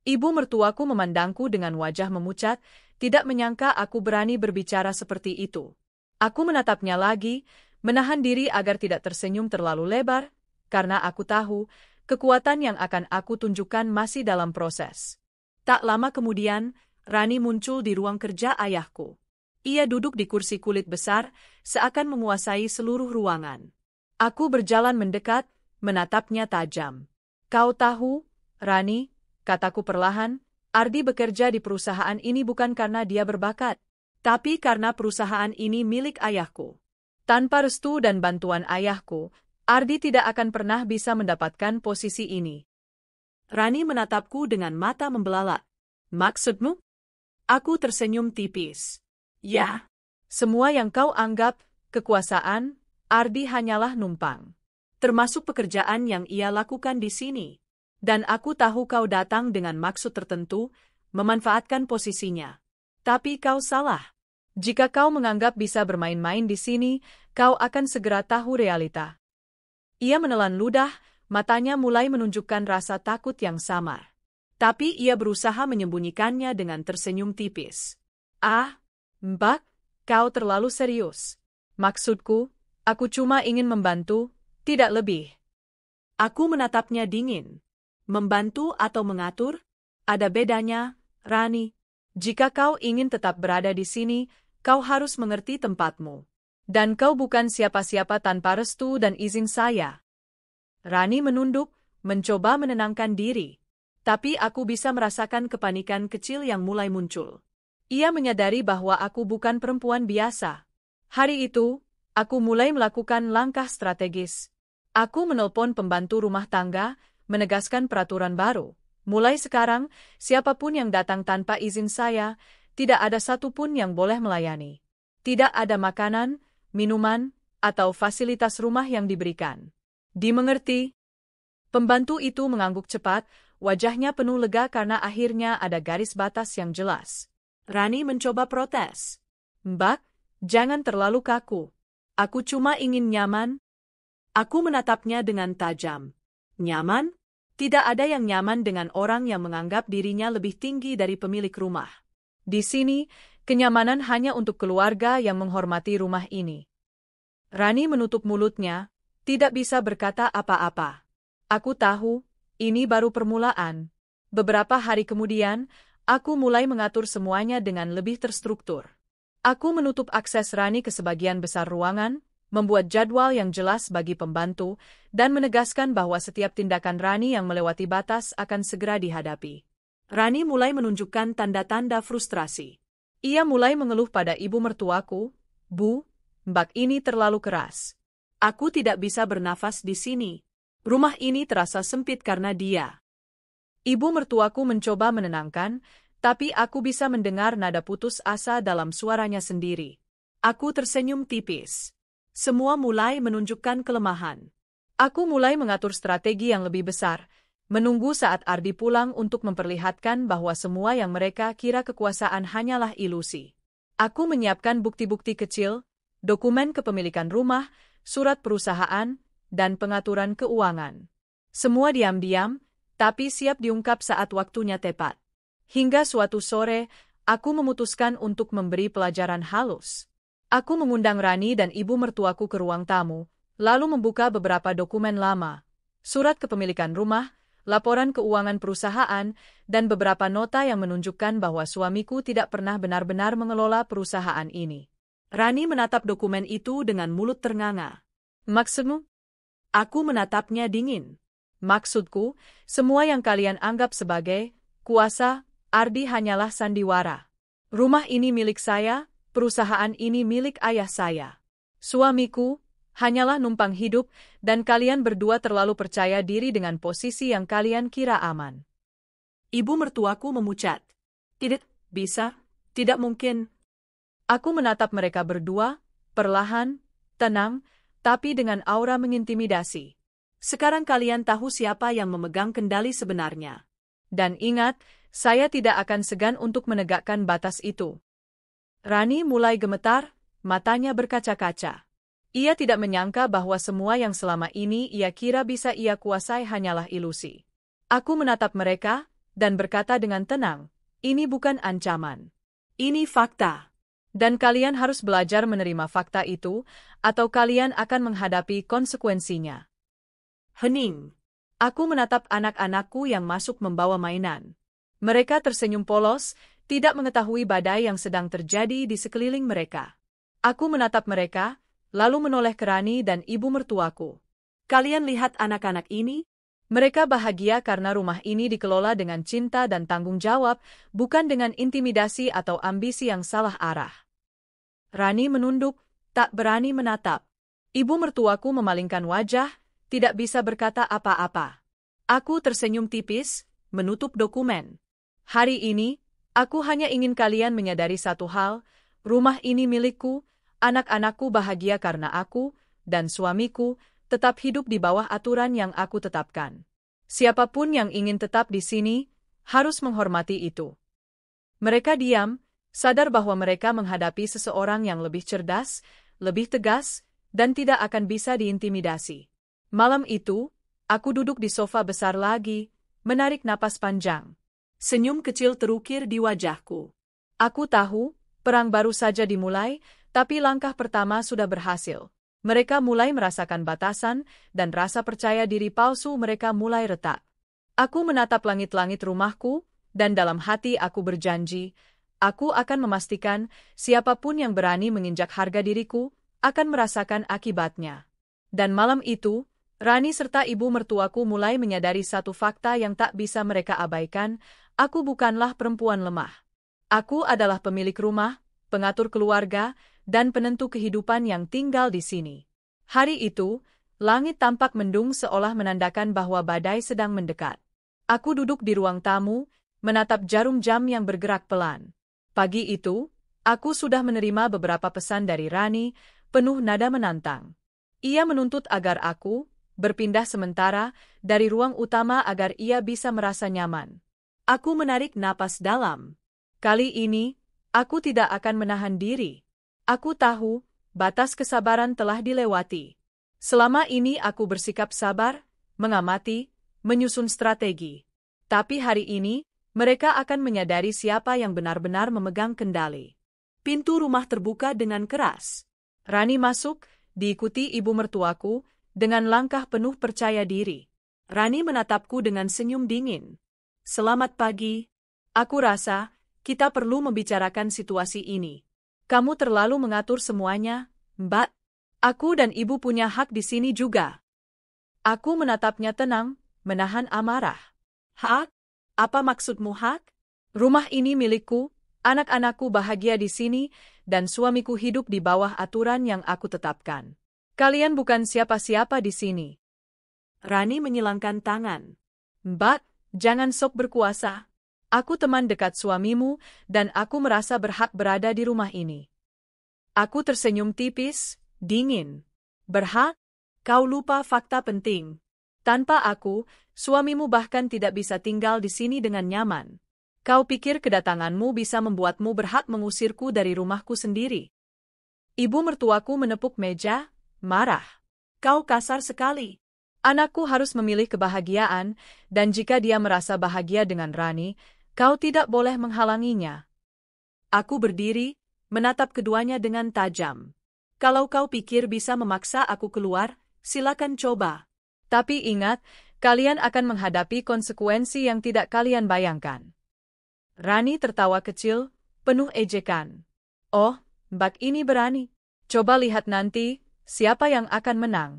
Ibu mertuaku memandangku dengan wajah memucat, tidak menyangka aku berani berbicara seperti itu. Aku menatapnya lagi, menahan diri agar tidak tersenyum terlalu lebar, karena aku tahu, kekuatan yang akan aku tunjukkan masih dalam proses. Tak lama kemudian, Rani muncul di ruang kerja ayahku. Ia duduk di kursi kulit besar, seakan menguasai seluruh ruangan. Aku berjalan mendekat, menatapnya tajam. Kau tahu, Rani, kataku perlahan, Ardi bekerja di perusahaan ini bukan karena dia berbakat, tapi karena perusahaan ini milik ayahku. Tanpa restu dan bantuan ayahku, Ardi tidak akan pernah bisa mendapatkan posisi ini. Rani menatapku dengan mata membelalak. Maksudmu? Aku tersenyum tipis. Ya, semua yang kau anggap kekuasaan, Ardi hanyalah numpang. Termasuk pekerjaan yang ia lakukan di sini. Dan aku tahu kau datang dengan maksud tertentu, memanfaatkan posisinya. Tapi kau salah. Jika kau menganggap bisa bermain-main di sini, kau akan segera tahu realita. Ia menelan ludah, matanya mulai menunjukkan rasa takut yang samar. Tapi ia berusaha menyembunyikannya dengan tersenyum tipis. Ah, Mbak, kau terlalu serius. Maksudku, aku cuma ingin membantu, tidak lebih. Aku menatapnya dingin. Membantu atau mengatur? Ada bedanya, Rani. Jika kau ingin tetap berada di sini, kau harus mengerti tempatmu. Dan kau bukan siapa-siapa tanpa restu dan izin saya. Rani menunduk, mencoba menenangkan diri. Tapi aku bisa merasakan kepanikan kecil yang mulai muncul. Ia menyadari bahwa aku bukan perempuan biasa. Hari itu, aku mulai melakukan langkah strategis. Aku menelpon pembantu rumah tangga, menegaskan peraturan baru. Mulai sekarang, siapapun yang datang tanpa izin saya, tidak ada satupun yang boleh melayani. Tidak ada makanan, minuman, atau fasilitas rumah yang diberikan. Dimengerti? Pembantu itu mengangguk cepat, wajahnya penuh lega karena akhirnya ada garis batas yang jelas. Rani mencoba protes. Mbak, Jangan terlalu kaku. Aku cuma ingin nyaman. Aku menatapnya dengan tajam. Nyaman? Tidak ada yang nyaman dengan orang yang menganggap dirinya lebih tinggi dari pemilik rumah. Di sini, kenyamanan hanya untuk keluarga yang menghormati rumah ini. Rani menutup mulutnya, tidak bisa berkata apa-apa. Aku tahu, ini baru permulaan. Beberapa hari kemudian, aku mulai mengatur semuanya dengan lebih terstruktur. Aku menutup akses Rani ke sebagian besar ruangan, membuat jadwal yang jelas bagi pembantu, dan menegaskan bahwa setiap tindakan Rani yang melewati batas akan segera dihadapi. Rani mulai menunjukkan tanda-tanda frustrasi. Ia mulai mengeluh pada ibu mertuaku, "Bu, bak ini terlalu keras. Aku tidak bisa bernafas di sini. Rumah ini terasa sempit karena dia." Ibu mertuaku mencoba menenangkan, tapi aku bisa mendengar nada putus asa dalam suaranya sendiri. Aku tersenyum tipis. Semua mulai menunjukkan kelemahan. Aku mulai mengatur strategi yang lebih besar, menunggu saat Ardi pulang untuk memperlihatkan bahwa semua yang mereka kira kekuasaan hanyalah ilusi. Aku menyiapkan bukti-bukti kecil, dokumen kepemilikan rumah, surat perusahaan, dan pengaturan keuangan. Semua diam-diam, tapi siap diungkap saat waktunya tepat. Hingga suatu sore, aku memutuskan untuk memberi pelajaran halus. Aku mengundang Rani dan ibu mertuaku ke ruang tamu, lalu membuka beberapa dokumen lama, surat kepemilikan rumah, laporan keuangan perusahaan, dan beberapa nota yang menunjukkan bahwa suamiku tidak pernah benar-benar mengelola perusahaan ini. Rani menatap dokumen itu dengan mulut ternganga. "Maksudmu?" Aku menatapnya dingin. "Maksudku, semua yang kalian anggap sebagai kuasa, Ardi hanyalah sandiwara. Rumah ini milik saya. Perusahaan ini milik ayah saya. Suamiku hanyalah numpang hidup, dan kalian berdua terlalu percaya diri dengan posisi yang kalian kira aman." Ibu mertuaku memucat. "Tidak bisa, tidak mungkin." Aku menatap mereka berdua, perlahan, tenang, tapi dengan aura mengintimidasi. "Sekarang kalian tahu siapa yang memegang kendali sebenarnya. Dan ingat, saya tidak akan segan untuk menegakkan batas itu." Rani mulai gemetar, matanya berkaca-kaca. Ia tidak menyangka bahwa semua yang selama ini ia kira bisa ia kuasai hanyalah ilusi. Aku menatap mereka, dan berkata dengan tenang, "Ini bukan ancaman. Ini fakta. Dan kalian harus belajar menerima fakta itu, atau kalian akan menghadapi konsekuensinya." Hening. Aku menatap anak-anakku yang masuk membawa mainan. Mereka tersenyum polos, tidak mengetahui badai yang sedang terjadi di sekeliling mereka. Aku menatap mereka, lalu menoleh ke Rani dan ibu mertuaku. "Kalian lihat anak-anak ini? Mereka bahagia karena rumah ini dikelola dengan cinta dan tanggung jawab, bukan dengan intimidasi atau ambisi yang salah arah." Rani menunduk, tak berani menatap. Ibu mertuaku memalingkan wajah, tidak bisa berkata apa-apa. Aku tersenyum tipis, menutup dokumen. "Hari ini, aku hanya ingin kalian menyadari satu hal, rumah ini milikku, anak-anakku bahagia karena aku, dan suamiku tetap hidup di bawah aturan yang aku tetapkan. Siapapun yang ingin tetap di sini, harus menghormati itu." Mereka diam, sadar bahwa mereka menghadapi seseorang yang lebih cerdas, lebih tegas, dan tidak akan bisa diintimidasi. Malam itu, aku duduk di sofa besar lagi, menarik napas panjang. Senyum kecil terukir di wajahku. Aku tahu, perang baru saja dimulai, tapi langkah pertama sudah berhasil. Mereka mulai merasakan batasan, dan rasa percaya diri palsu mereka mulai retak. Aku menatap langit-langit rumahku, dan dalam hati aku berjanji, aku akan memastikan siapapun yang berani menginjak harga diriku, akan merasakan akibatnya. Dan malam itu, Rani serta ibu mertuaku mulai menyadari satu fakta yang tak bisa mereka abaikan. Aku bukanlah perempuan lemah. Aku adalah pemilik rumah, pengatur keluarga, dan penentu kehidupan yang tinggal di sini. Hari itu, langit tampak mendung seolah menandakan bahwa badai sedang mendekat. Aku duduk di ruang tamu, menatap jarum jam yang bergerak pelan. Pagi itu, aku sudah menerima beberapa pesan dari Rani, penuh nada menantang. Ia menuntut agar aku berpindah sementara dari ruang utama agar ia bisa merasa nyaman. Aku menarik napas dalam. Kali ini, aku tidak akan menahan diri. Aku tahu, batas kesabaran telah dilewati. Selama ini aku bersikap sabar, mengamati, menyusun strategi. Tapi hari ini, mereka akan menyadari siapa yang benar-benar memegang kendali. Pintu rumah terbuka dengan keras. Rani masuk, diikuti ibu mertuaku, dengan langkah penuh percaya diri. Rani menatapku dengan senyum dingin. Selamat pagi. Aku rasa, kita perlu membicarakan situasi ini. Kamu terlalu mengatur semuanya, Mbak. Aku dan ibu punya hak di sini juga. Aku menatapnya tenang, menahan amarah. Hak? Apa maksudmu hak? Rumah ini milikku, anak-anakku bahagia di sini, dan suamiku hidup di bawah aturan yang aku tetapkan. Kalian bukan siapa-siapa di sini. Rani menyilangkan tangan. Mbak, jangan sok berkuasa. Aku teman dekat suamimu, dan aku merasa berhak berada di rumah ini. Aku tersenyum tipis, dingin. Berhak? Kau lupa fakta penting. Tanpa aku, suamimu bahkan tidak bisa tinggal di sini dengan nyaman. Kau pikir kedatanganmu bisa membuatmu berhak mengusirku dari rumahku sendiri? Ibu mertuaku menepuk meja, marah. Kau kasar sekali. Anakku harus memilih kebahagiaan, dan jika dia merasa bahagia dengan Rani, kau tidak boleh menghalanginya. Aku berdiri, menatap keduanya dengan tajam. Kalau kau pikir bisa memaksa aku keluar, silakan coba. Tapi ingat, kalian akan menghadapi konsekuensi yang tidak kalian bayangkan. Rani tertawa kecil, penuh ejekan. Oh, Mbak ini berani. Coba lihat nanti, siapa yang akan menang.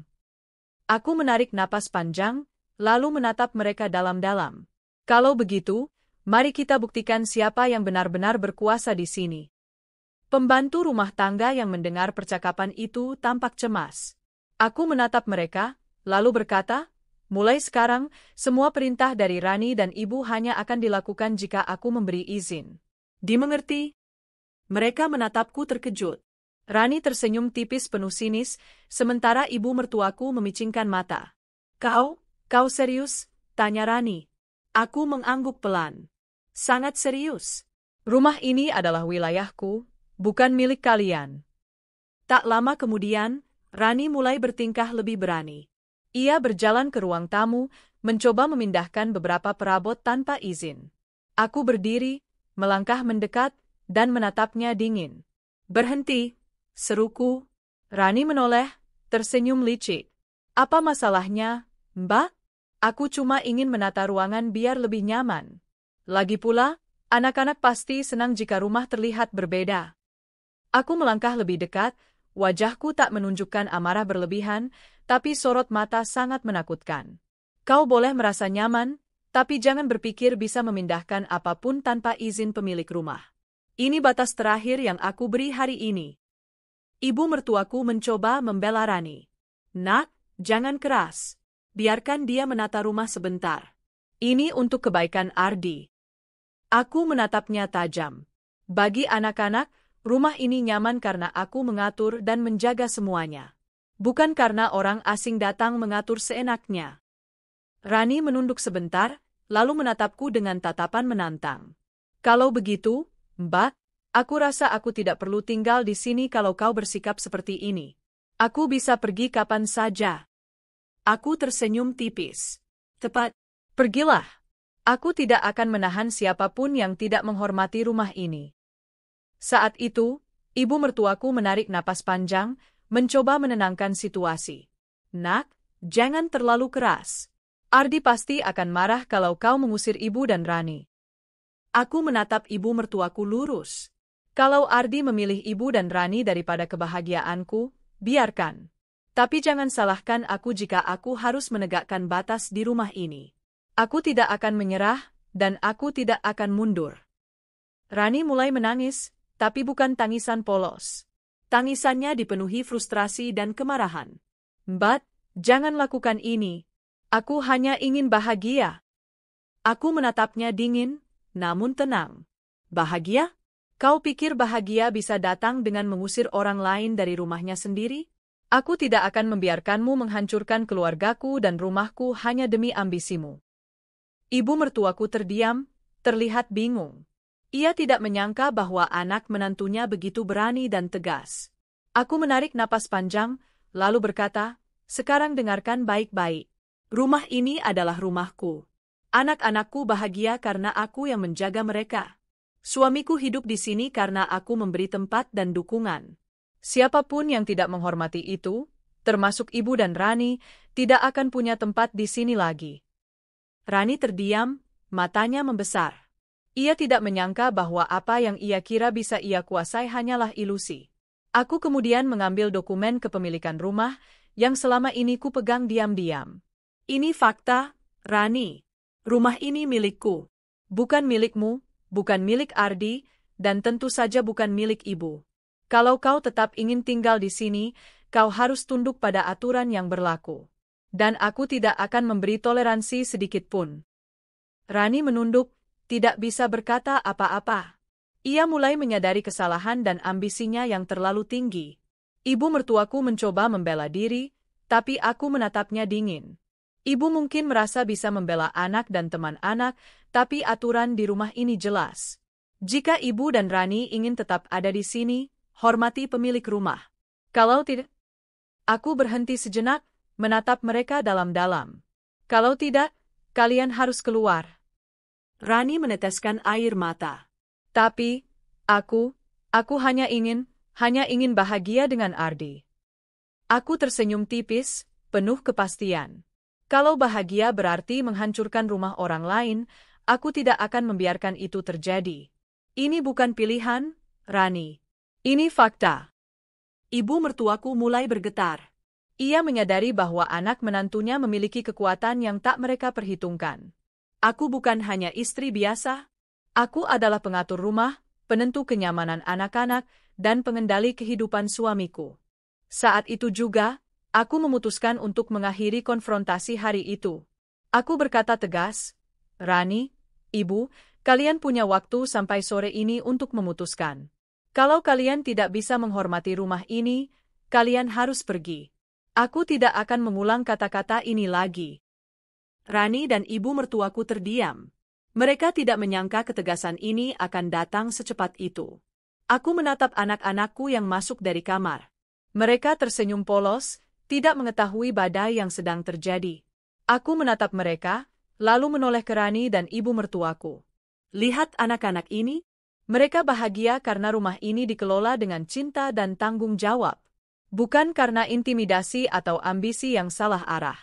Aku menarik napas panjang, lalu menatap mereka dalam-dalam. Kalau begitu, mari kita buktikan siapa yang benar-benar berkuasa di sini. Pembantu rumah tangga yang mendengar percakapan itu tampak cemas. Aku menatap mereka, lalu berkata, mulai sekarang, semua perintah dari Rani dan Ibu hanya akan dilakukan jika aku memberi izin. Dimengerti? Mereka menatapku terkejut. Rani tersenyum tipis penuh sinis, sementara ibu mertuaku memicingkan mata. Kau serius? Tanya Rani. Aku mengangguk pelan. Sangat serius. Rumah ini adalah wilayahku, bukan milik kalian. Tak lama kemudian, Rani mulai bertingkah lebih berani. Ia berjalan ke ruang tamu, mencoba memindahkan beberapa perabot tanpa izin. Aku berdiri, melangkah mendekat, dan menatapnya dingin. Berhenti, seruku. Rani menoleh, tersenyum licik. Apa masalahnya, Mbak? Aku cuma ingin menata ruangan biar lebih nyaman. Lagi pula, anak-anak pasti senang jika rumah terlihat berbeda. Aku melangkah lebih dekat, wajahku tak menunjukkan amarah berlebihan, tapi sorot mata sangat menakutkan. Kau boleh merasa nyaman, tapi jangan berpikir bisa memindahkan apapun tanpa izin pemilik rumah. Ini batas terakhir yang aku beri hari ini. Ibu mertuaku mencoba membela Rani. Nak, jangan keras. Biarkan dia menata rumah sebentar. Ini untuk kebaikan Ardi. Aku menatapnya tajam. Bagi anak-anak, rumah ini nyaman karena aku mengatur dan menjaga semuanya. Bukan karena orang asing datang mengatur seenaknya. Rani menunduk sebentar, lalu menatapku dengan tatapan menantang. Kalau begitu, Mbak, aku rasa aku tidak perlu tinggal di sini kalau kau bersikap seperti ini. Aku bisa pergi kapan saja. Aku tersenyum tipis. Tepat. Pergilah. Aku tidak akan menahan siapapun yang tidak menghormati rumah ini. Saat itu, ibu mertuaku menarik napas panjang, mencoba menenangkan situasi. Nak, jangan terlalu keras. Ardi pasti akan marah kalau kau mengusir ibu dan Rani. Aku menatap ibu mertuaku lurus. Kalau Ardi memilih ibu dan Rani daripada kebahagiaanku, biarkan. Tapi jangan salahkan aku jika aku harus menegakkan batas di rumah ini. Aku tidak akan menyerah, dan aku tidak akan mundur. Rani mulai menangis, tapi bukan tangisan polos. Tangisannya dipenuhi frustrasi dan kemarahan. Mbak, jangan lakukan ini. Aku hanya ingin bahagia. Aku menatapnya dingin, namun tenang. Bahagia? Kau pikir bahagia bisa datang dengan mengusir orang lain dari rumahnya sendiri? Aku tidak akan membiarkanmu menghancurkan keluargaku dan rumahku hanya demi ambisimu. Ibu mertuaku terdiam, terlihat bingung. Ia tidak menyangka bahwa anak menantunya begitu berani dan tegas. Aku menarik napas panjang, lalu berkata, "Sekarang dengarkan baik-baik. Rumah ini adalah rumahku. Anak-anakku bahagia karena aku yang menjaga mereka. Suamiku hidup di sini karena aku memberi tempat dan dukungan. Siapapun yang tidak menghormati itu, termasuk ibu dan Rani, tidak akan punya tempat di sini lagi." Rani terdiam, matanya membesar. Ia tidak menyangka bahwa apa yang ia kira bisa ia kuasai hanyalah ilusi. Aku kemudian mengambil dokumen kepemilikan rumah yang selama ini ku pegang diam-diam. "Ini fakta, Rani. Rumah ini milikku. Bukan milikmu, bukan milik Ardi, dan tentu saja bukan milik ibu. Kalau kau tetap ingin tinggal di sini, kau harus tunduk pada aturan yang berlaku. Dan aku tidak akan memberi toleransi sedikit pun." Rani menunduk, tidak bisa berkata apa-apa. Ia mulai menyadari kesalahan dan ambisinya yang terlalu tinggi. Ibu mertuaku mencoba membela diri, tapi aku menatapnya dingin. Ibu mungkin merasa bisa membela anak dan teman anak, tapi aturan di rumah ini jelas. Jika ibu dan Rani ingin tetap ada di sini, hormati pemilik rumah. Kalau tidak, aku berhenti sejenak, menatap mereka dalam-dalam. Kalau tidak, kalian harus keluar. Rani meneteskan air mata. Tapi, aku hanya ingin bahagia dengan Ardi. Aku tersenyum tipis, penuh kepastian. Kalau bahagia berarti menghancurkan rumah orang lain, aku tidak akan membiarkan itu terjadi. Ini bukan pilihan, Rani. Ini fakta. Ibu mertuaku mulai bergetar. Ia menyadari bahwa anak menantunya memiliki kekuatan yang tak mereka perhitungkan. Aku bukan hanya istri biasa. Aku adalah pengatur rumah, penentu kenyamanan anak-anak, dan pengendali kehidupan suamiku. Saat itu juga, aku memutuskan untuk mengakhiri konfrontasi hari itu. Aku berkata tegas, "Rani, ibu, kalian punya waktu sampai sore ini untuk memutuskan. Kalau kalian tidak bisa menghormati rumah ini, kalian harus pergi. Aku tidak akan mengulang kata-kata ini lagi." Rani dan ibu mertuaku terdiam. Mereka tidak menyangka ketegasan ini akan datang secepat itu. Aku menatap anak-anakku yang masuk dari kamar. Mereka tersenyum polos, tidak mengetahui badai yang sedang terjadi. Aku menatap mereka, lalu menoleh ke Rani dan ibu mertuaku. "Lihat anak-anak ini. Mereka bahagia karena rumah ini dikelola dengan cinta dan tanggung jawab. Bukan karena intimidasi atau ambisi yang salah arah."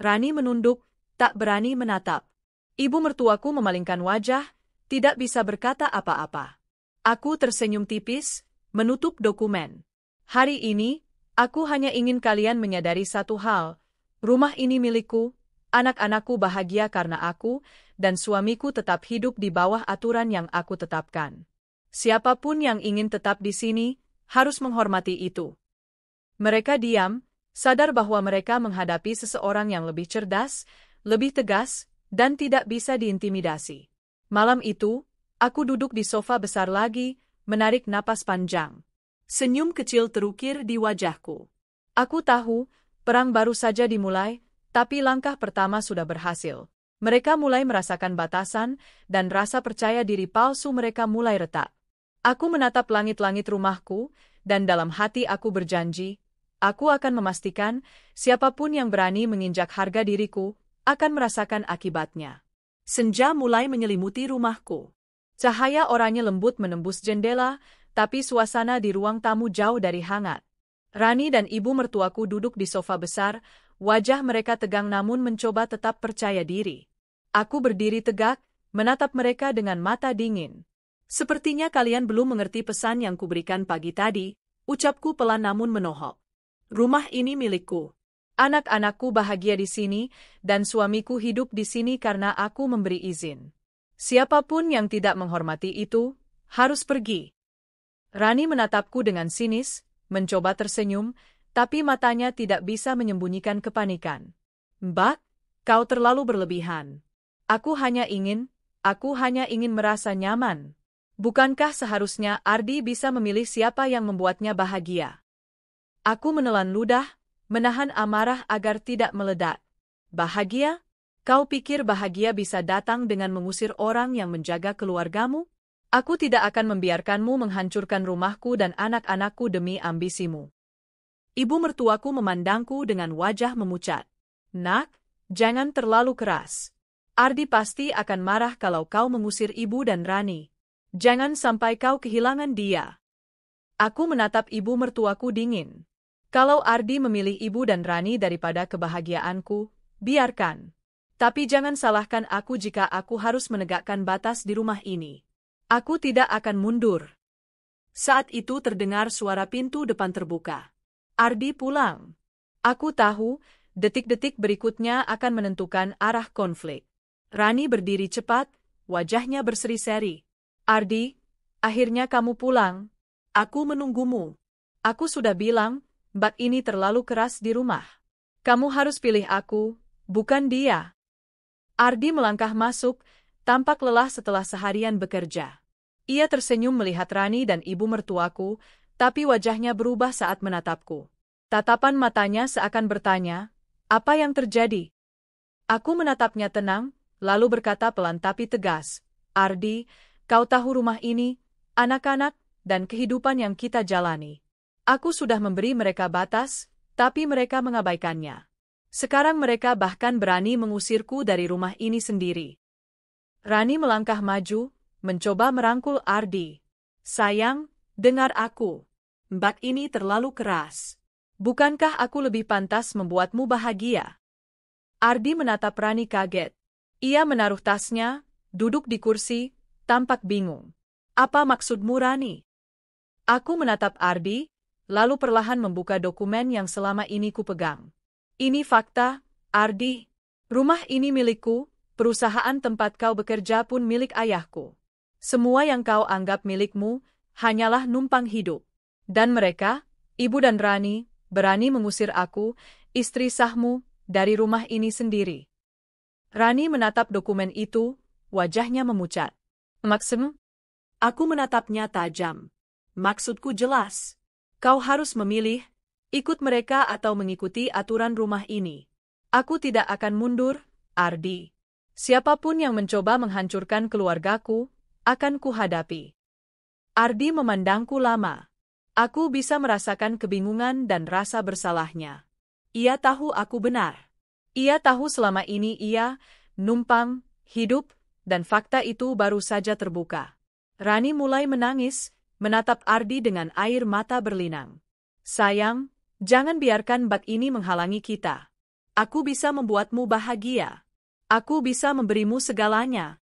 Rani menunduk, tak berani menatap. Ibu mertuaku memalingkan wajah, tidak bisa berkata apa-apa. Aku tersenyum tipis, menutup dokumen. "Hari ini, aku hanya ingin kalian menyadari satu hal. Rumah ini milikku, anak-anakku bahagia karena aku, dan suamiku tetap hidup di bawah aturan yang aku tetapkan. Siapapun yang ingin tetap di sini, harus menghormati itu." Mereka diam, sadar bahwa mereka menghadapi seseorang yang lebih cerdas, lebih tegas, dan tidak bisa diintimidasi. Malam itu, aku duduk di sofa besar lagi, menarik napas panjang. Senyum kecil terukir di wajahku. Aku tahu, perang baru saja dimulai, tapi langkah pertama sudah berhasil. Mereka mulai merasakan batasan, dan rasa percaya diri palsu mereka mulai retak. Aku menatap langit-langit rumahku, dan dalam hati aku berjanji, aku akan memastikan siapapun yang berani menginjak harga diriku akan merasakan akibatnya. Senja mulai menyelimuti rumahku. Cahaya oranye lembut menembus jendela, tapi suasana di ruang tamu jauh dari hangat. Rani dan ibu mertuaku duduk di sofa besar, wajah mereka tegang namun mencoba tetap percaya diri. Aku berdiri tegak, menatap mereka dengan mata dingin. "Sepertinya kalian belum mengerti pesan yang kuberikan pagi tadi," ucapku pelan namun menohok. "Rumah ini milikku. Anak-anakku bahagia di sini, dan suamiku hidup di sini karena aku memberi izin. Siapapun yang tidak menghormati itu, harus pergi." Rani menatapku dengan sinis, mencoba tersenyum, tapi matanya tidak bisa menyembunyikan kepanikan. "Mbak, kau terlalu berlebihan. Aku hanya ingin merasa nyaman. Bukankah seharusnya Ardi bisa memilih siapa yang membuatnya bahagia?" Aku menelan ludah, menahan amarah agar tidak meledak. "Bahagia? Kau pikir bahagia bisa datang dengan mengusir orang yang menjaga keluargamu? Aku tidak akan membiarkanmu menghancurkan rumahku dan anak-anakku demi ambisimu. Ibu mertuaku memandangku dengan wajah memucat. Nak, jangan terlalu keras. Ardi pasti akan marah kalau kau mengusir ibu dan Rani. Jangan sampai kau kehilangan dia. Aku menatap ibu mertuaku dingin. Kalau Ardi memilih ibu dan Rani daripada kebahagiaanku, biarkan. Tapi jangan salahkan aku jika aku harus menegakkan batas di rumah ini. Aku tidak akan mundur. Saat itu terdengar suara pintu depan terbuka. Ardi pulang. Aku tahu, detik-detik berikutnya akan menentukan arah konflik. Rani berdiri cepat, wajahnya berseri-seri. Ardi, akhirnya kamu pulang. Aku menunggumu. Aku sudah bilang, bak ini terlalu keras di rumah. Kamu harus pilih aku, bukan dia. Ardi melangkah masuk, tampak lelah setelah seharian bekerja. Ia tersenyum melihat Rani dan ibu mertuaku, tapi wajahnya berubah saat menatapku. Tatapan matanya seakan bertanya, apa yang terjadi? Aku menatapnya tenang, lalu berkata pelan tapi tegas, Ardi, kau tahu rumah ini, anak-anak, dan kehidupan yang kita jalani. Aku sudah memberi mereka batas, tapi mereka mengabaikannya. Sekarang mereka bahkan berani mengusirku dari rumah ini sendiri. Rani melangkah maju, mencoba merangkul Ardi. Sayang, dengar aku. Bak ini terlalu keras. Bukankah aku lebih pantas membuatmu bahagia? Ardi menatap Rani kaget. Ia menaruh tasnya, duduk di kursi, tampak bingung. Apa maksudmu, Rani? Aku menatap Ardi, lalu perlahan membuka dokumen yang selama ini kupegang. Ini fakta, Ardi. Rumah ini milikku, perusahaan tempat kau bekerja pun milik ayahku. Semua yang kau anggap milikmu, hanyalah numpang hidup. Dan mereka, ibu dan Rani, berani mengusir aku, istri sahmu, dari rumah ini sendiri. Rani menatap dokumen itu, wajahnya memucat. Maksudmu? Aku menatapnya tajam. Maksudku jelas. Kau harus memilih, ikut mereka atau mengikuti aturan rumah ini. Aku tidak akan mundur, Ardi. Siapapun yang mencoba menghancurkan keluargaku, akan kuhadapi. Ardi memandangku lama. Aku bisa merasakan kebingungan dan rasa bersalahnya. Ia tahu aku benar. Ia tahu selama ini ia, numpang, hidup, dan fakta itu baru saja terbuka. Rani mulai menangis, menatap Ardi dengan air mata berlinang. Sayang, jangan biarkan bak ini menghalangi kita. Aku bisa membuatmu bahagia. Aku bisa memberimu segalanya.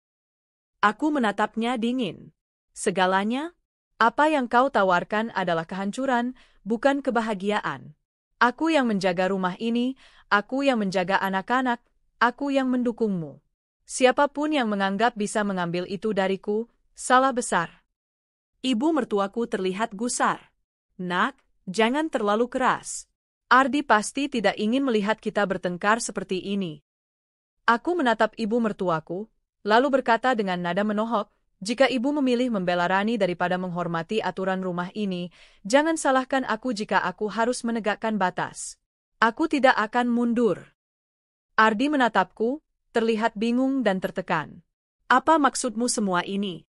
Aku menatapnya dingin. Segalanya? Apa yang kau tawarkan adalah kehancuran, bukan kebahagiaan. Aku yang menjaga rumah ini, aku yang menjaga anak-anak, aku yang mendukungmu. Siapapun yang menganggap bisa mengambil itu dariku, salah besar. Ibu mertuaku terlihat gusar. Nak, jangan terlalu keras. Ardi pasti tidak ingin melihat kita bertengkar seperti ini. Aku menatap ibu mertuaku, lalu berkata dengan nada menohok, jika ibu memilih membela Rani daripada menghormati aturan rumah ini, jangan salahkan aku jika aku harus menegakkan batas. Aku tidak akan mundur. Ardi menatapku, terlihat bingung dan tertekan. Apa maksudmu semua ini?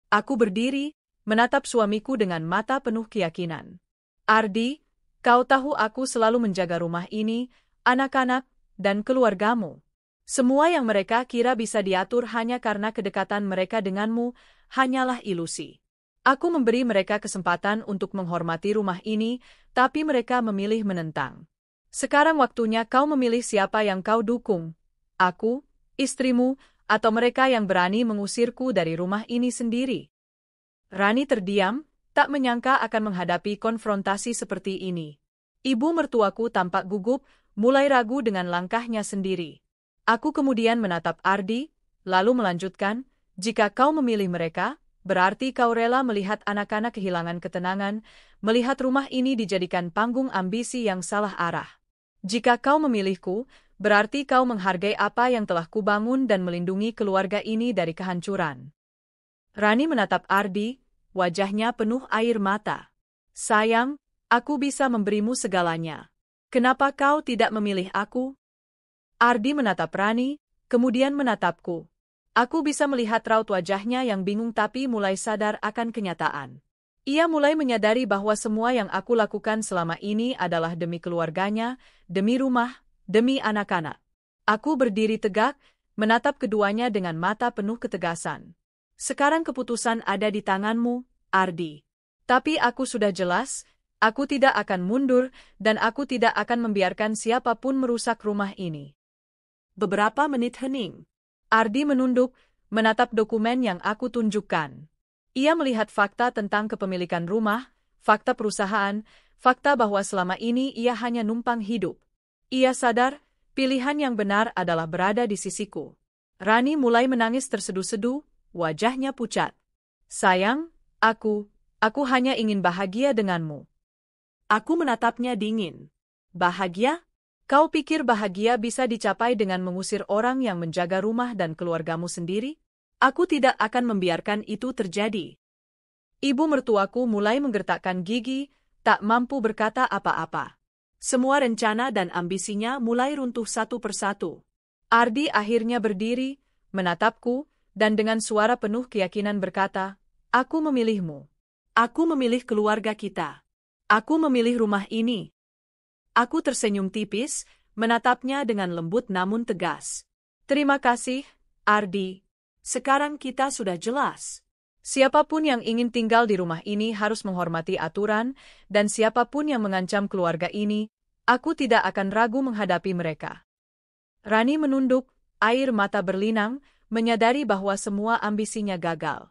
Aku berdiri, menatap suamiku dengan mata penuh keyakinan. Ardi, kau tahu aku selalu menjaga rumah ini, anak-anak, dan keluargamu. Semua yang mereka kira bisa diatur hanya karena kedekatan mereka denganmu, hanyalah ilusi. Aku memberi mereka kesempatan untuk menghormati rumah ini, tapi mereka memilih menentang. Sekarang waktunya kau memilih siapa yang kau dukung. Aku, istrimu, atau mereka yang berani mengusirku dari rumah ini sendiri. Rani terdiam, tak menyangka akan menghadapi konfrontasi seperti ini. Ibu mertuaku tampak gugup, mulai ragu dengan langkahnya sendiri. Aku kemudian menatap Ardi, lalu melanjutkan, jika kau memilih mereka, berarti kau rela melihat anak-anak kehilangan ketenangan, melihat rumah ini dijadikan panggung ambisi yang salah arah. Jika kau memilihku, berarti kau menghargai apa yang telah kubangun dan melindungi keluarga ini dari kehancuran. Rani menatap Ardi, wajahnya penuh air mata. Sayang, aku bisa memberimu segalanya. Kenapa kau tidak memilih aku? Ardi menatap Rani, kemudian menatapku. Aku bisa melihat raut wajahnya yang bingung tapi mulai sadar akan kenyataan. Ia mulai menyadari bahwa semua yang aku lakukan selama ini adalah demi keluarganya, demi rumah, demi anak-anak. Aku berdiri tegak, menatap keduanya dengan mata penuh ketegasan. Sekarang keputusan ada di tanganmu, Ardi. Tapi aku sudah jelas, aku tidak akan mundur, dan aku tidak akan membiarkan siapapun merusak rumah ini. Beberapa menit hening. Ardi menunduk, menatap dokumen yang aku tunjukkan. Ia melihat fakta tentang kepemilikan rumah, fakta perusahaan, fakta bahwa selama ini ia hanya numpang hidup. Ia sadar, pilihan yang benar adalah berada di sisiku. Rani mulai menangis terseduh-seduh, wajahnya pucat. Sayang, aku hanya ingin bahagia denganmu. Aku menatapnya dingin. Bahagia? Kau pikir bahagia bisa dicapai dengan mengusir orang yang menjaga rumah dan keluargamu sendiri? Aku tidak akan membiarkan itu terjadi. Ibu mertuaku mulai menggertakkan gigi, tak mampu berkata apa-apa. Semua rencana dan ambisinya mulai runtuh satu persatu. Ardi akhirnya berdiri, menatapku, dan dengan suara penuh keyakinan berkata, "Aku memilihmu. Aku memilih keluarga kita. Aku memilih rumah ini." Aku tersenyum tipis, menatapnya dengan lembut namun tegas. "Terima kasih, Ardi. Sekarang kita sudah jelas. Siapapun yang ingin tinggal di rumah ini harus menghormati aturan, dan siapapun yang mengancam keluarga ini, aku tidak akan ragu menghadapi mereka." Rani menunduk, air mata berlinang, menyadari bahwa semua ambisinya gagal.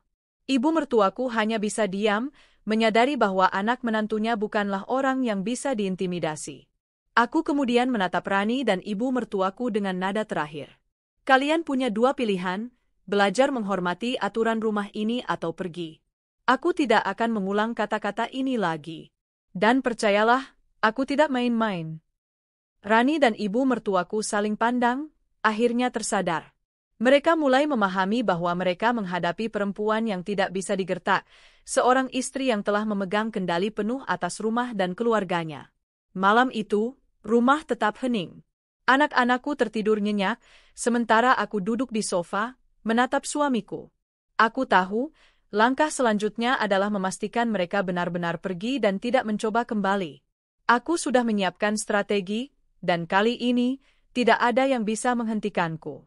Ibu mertuaku hanya bisa diam, menyadari bahwa anak menantunya bukanlah orang yang bisa diintimidasi. Aku kemudian menatap Rani dan ibu mertuaku dengan nada terakhir. "Kalian punya dua pilihan, belajar menghormati aturan rumah ini atau pergi. Aku tidak akan mengulang kata-kata ini lagi. Dan percayalah, aku tidak main-main." Rani dan ibu mertuaku saling pandang, akhirnya tersadar. Mereka mulai memahami bahwa mereka menghadapi perempuan yang tidak bisa digertak, seorang istri yang telah memegang kendali penuh atas rumah dan keluarganya. Malam itu, rumah tetap hening. Anak-anakku tertidur nyenyak, sementara aku duduk di sofa, menatap suamiku. Aku tahu, langkah selanjutnya adalah memastikan mereka benar-benar pergi dan tidak mencoba kembali. Aku sudah menyiapkan strategi, dan kali ini, tidak ada yang bisa menghentikanku.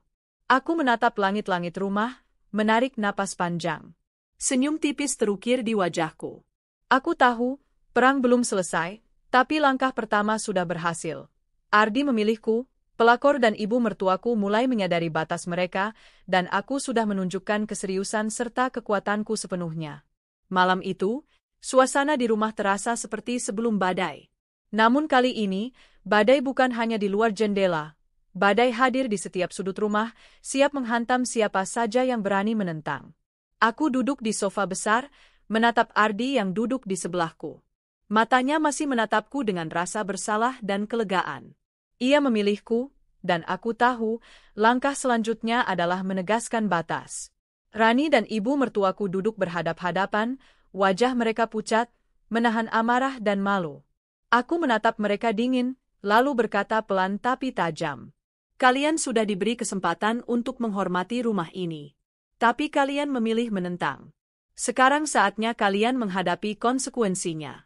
Aku menatap langit-langit rumah, menarik napas panjang. Senyum tipis terukir di wajahku. Aku tahu, perang belum selesai, tapi langkah pertama sudah berhasil. Ardi memilihku. Pelakor dan ibu mertuaku mulai menyadari batas mereka, dan aku sudah menunjukkan keseriusan serta kekuatanku sepenuhnya. Malam itu, suasana di rumah terasa seperti sebelum badai. Namun kali ini, badai bukan hanya di luar jendela. Badai hadir di setiap sudut rumah, siap menghantam siapa saja yang berani menentang. Aku duduk di sofa besar, menatap Ardi yang duduk di sebelahku. Matanya masih menatapku dengan rasa bersalah dan kelegaan. Ia memilihku, dan aku tahu, langkah selanjutnya adalah menegaskan batas. Rani dan ibu mertuaku duduk berhadap-hadapan, wajah mereka pucat, menahan amarah dan malu. Aku menatap mereka dingin, lalu berkata pelan tapi tajam. "Kalian sudah diberi kesempatan untuk menghormati rumah ini. Tapi kalian memilih menentang. Sekarang saatnya kalian menghadapi konsekuensinya."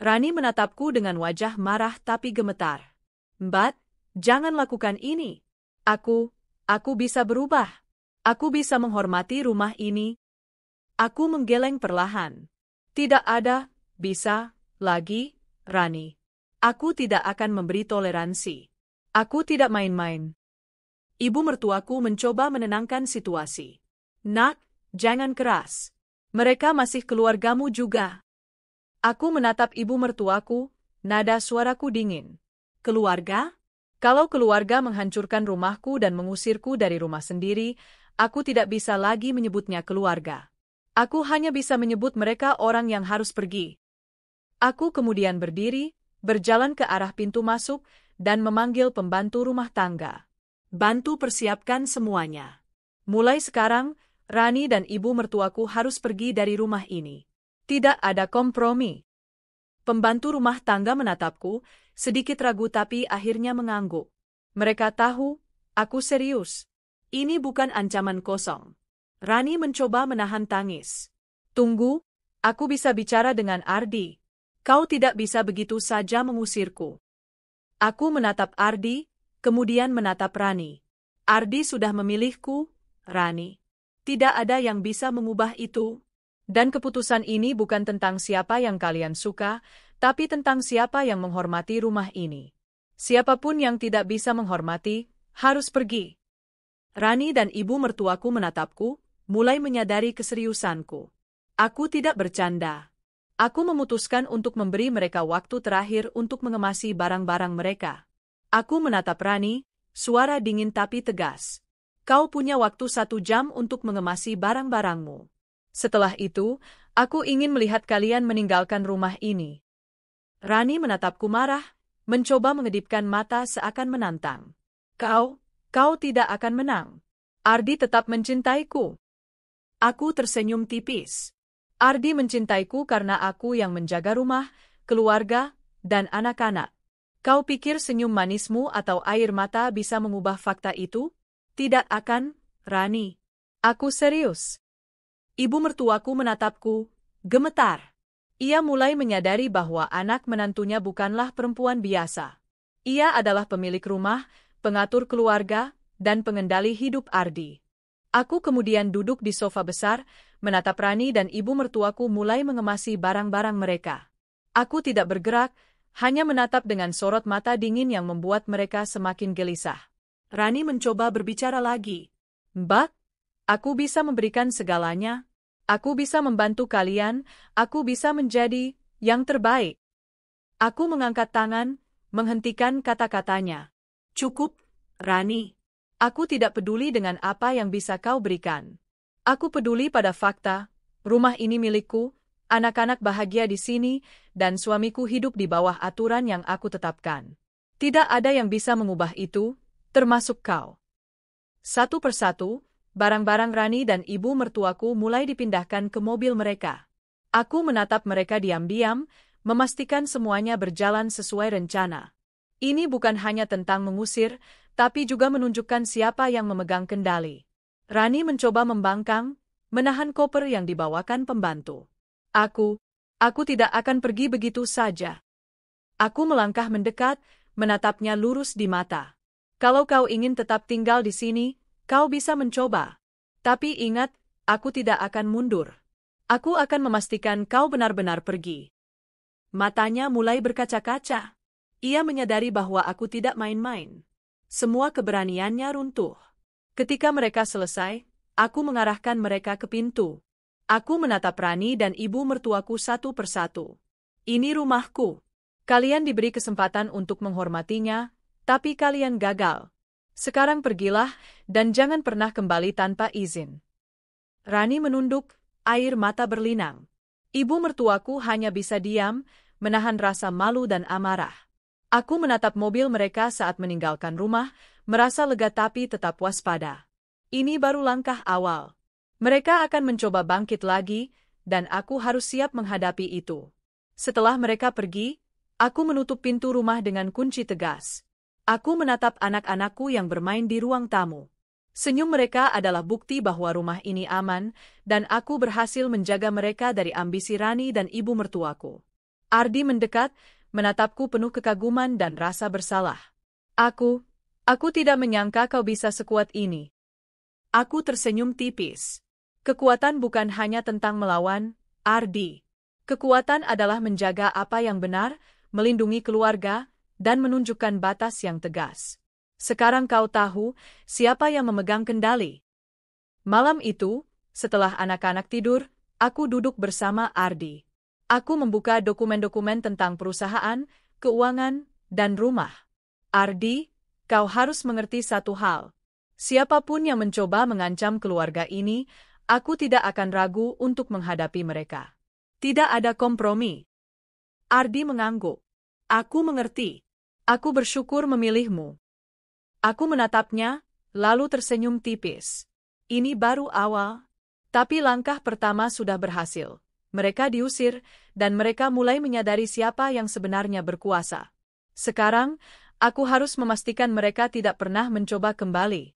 Rani menatapku dengan wajah marah tapi gemetar. "Mbak, jangan lakukan ini. Aku bisa berubah. Aku bisa menghormati rumah ini." Aku menggeleng perlahan. "Tidak ada, bisa, lagi, Rani. Aku tidak akan memberi toleransi. Aku tidak main-main." Ibu mertuaku mencoba menenangkan situasi. "Nak, jangan keras. Mereka masih keluargamu juga." Aku menatap ibu mertuaku, nada suaraku dingin. "Keluarga? Kalau keluarga menghancurkan rumahku dan mengusirku dari rumah sendiri, aku tidak bisa lagi menyebutnya keluarga. Aku hanya bisa menyebut mereka orang yang harus pergi." Aku kemudian berdiri, berjalan ke arah pintu masuk, dan memanggil pembantu rumah tangga. "Bantu persiapkan semuanya. Mulai sekarang, Rani dan ibu mertuaku harus pergi dari rumah ini. Tidak ada kompromi." Pembantu rumah tangga menatapku, sedikit ragu tapi akhirnya mengangguk. Mereka tahu, aku serius. Ini bukan ancaman kosong. Rani mencoba menahan tangis. Tunggu, aku bisa bicara dengan Ardi. Kau tidak bisa begitu saja mengusirku. Aku menatap Ardi, kemudian menatap Rani. Ardi sudah memilihku, Rani. Tidak ada yang bisa mengubah itu. Dan keputusan ini bukan tentang siapa yang kalian suka, tapi tentang siapa yang menghormati rumah ini. Siapapun yang tidak bisa menghormati, harus pergi. Rani dan ibu mertuaku menatapku, mulai menyadari keseriusanku. Aku tidak bercanda. Aku memutuskan untuk memberi mereka waktu terakhir untuk mengemasi barang-barang mereka. Aku menatap Rani, suara dingin tapi tegas. Kau punya waktu 1 jam untuk mengemasi barang-barangmu. Setelah itu, aku ingin melihat kalian meninggalkan rumah ini. Rani menatapku marah, mencoba mengedipkan mata seakan menantang. Kau tidak akan menang. Ardi tetap mencintaiku. Aku tersenyum tipis. Ardi mencintaiku karena aku yang menjaga rumah, keluarga, dan anak-anak. Kau pikir senyum manismu atau air mata bisa mengubah fakta itu? Tidak akan, Rani. Aku serius. Ibu mertuaku menatapku, gemetar. Ia mulai menyadari bahwa anak menantunya bukanlah perempuan biasa. Ia adalah pemilik rumah, pengatur keluarga, dan pengendali hidup Ardi. Aku kemudian duduk di sofa besar, menatap Rani dan ibu mertuaku mulai mengemasi barang-barang mereka. Aku tidak bergerak, hanya menatap dengan sorot mata dingin yang membuat mereka semakin gelisah. Rani mencoba berbicara lagi. Mbak, aku bisa memberikan segalanya. Aku bisa membantu kalian, aku bisa menjadi yang terbaik. Aku mengangkat tangan, menghentikan kata-katanya. Cukup, Rani. Aku tidak peduli dengan apa yang bisa kau berikan. Aku peduli pada fakta, rumah ini milikku, anak-anak bahagia di sini, dan suamiku hidup di bawah aturan yang aku tetapkan. Tidak ada yang bisa mengubah itu, termasuk kau. Satu persatu, barang-barang Rani dan ibu mertuaku mulai dipindahkan ke mobil mereka. Aku menatap mereka diam-diam, memastikan semuanya berjalan sesuai rencana. Ini bukan hanya tentang mengusir, tapi juga menunjukkan siapa yang memegang kendali. Rani mencoba membangkang, menahan koper yang dibawakan pembantu. Aku tidak akan pergi begitu saja. Aku melangkah mendekat, menatapnya lurus di mata. Kalau kau ingin tetap tinggal di sini, kau bisa mencoba. Tapi ingat, aku tidak akan mundur. Aku akan memastikan kau benar-benar pergi. Matanya mulai berkaca-kaca. Ia menyadari bahwa aku tidak main-main. Semua keberaniannya runtuh. Ketika mereka selesai, aku mengarahkan mereka ke pintu. Aku menatap Rani dan ibu mertuaku satu persatu. Ini rumahku. Kalian diberi kesempatan untuk menghormatinya, tapi kalian gagal. Sekarang pergilah, dan jangan pernah kembali tanpa izin. Rani menunduk, air mata berlinang. Ibu mertuaku hanya bisa diam, menahan rasa malu dan amarah. Aku menatap mobil mereka saat meninggalkan rumah, merasa lega tapi tetap waspada. Ini baru langkah awal. Mereka akan mencoba bangkit lagi, dan aku harus siap menghadapi itu. Setelah mereka pergi, aku menutup pintu rumah dengan kunci tegas. Aku menatap anak-anakku yang bermain di ruang tamu. Senyum mereka adalah bukti bahwa rumah ini aman, dan aku berhasil menjaga mereka dari ambisi Rani dan ibu mertuaku. Ardi mendekat, menatapku penuh kekaguman dan rasa bersalah. Aku tidak menyangka kau bisa sekuat ini. Aku tersenyum tipis. Kekuatan bukan hanya tentang melawan, Ardi. Kekuatan adalah menjaga apa yang benar, melindungi keluarga, dan menunjukkan batas yang tegas. Sekarang kau tahu siapa yang memegang kendali. Malam itu, setelah anak-anak tidur, aku duduk bersama Ardi. Aku membuka dokumen-dokumen tentang perusahaan, keuangan, dan rumah. Ardi, kau harus mengerti satu hal. Siapapun yang mencoba mengancam keluarga ini, aku tidak akan ragu untuk menghadapi mereka. Tidak ada kompromi. Ardi mengangguk. Aku mengerti. Aku bersyukur memilihmu. Aku menatapnya, lalu tersenyum tipis. Ini baru awal. Tapi langkah pertama sudah berhasil. Mereka diusir, dan mereka mulai menyadari siapa yang sebenarnya berkuasa. Sekarang, aku harus memastikan mereka tidak pernah mencoba kembali.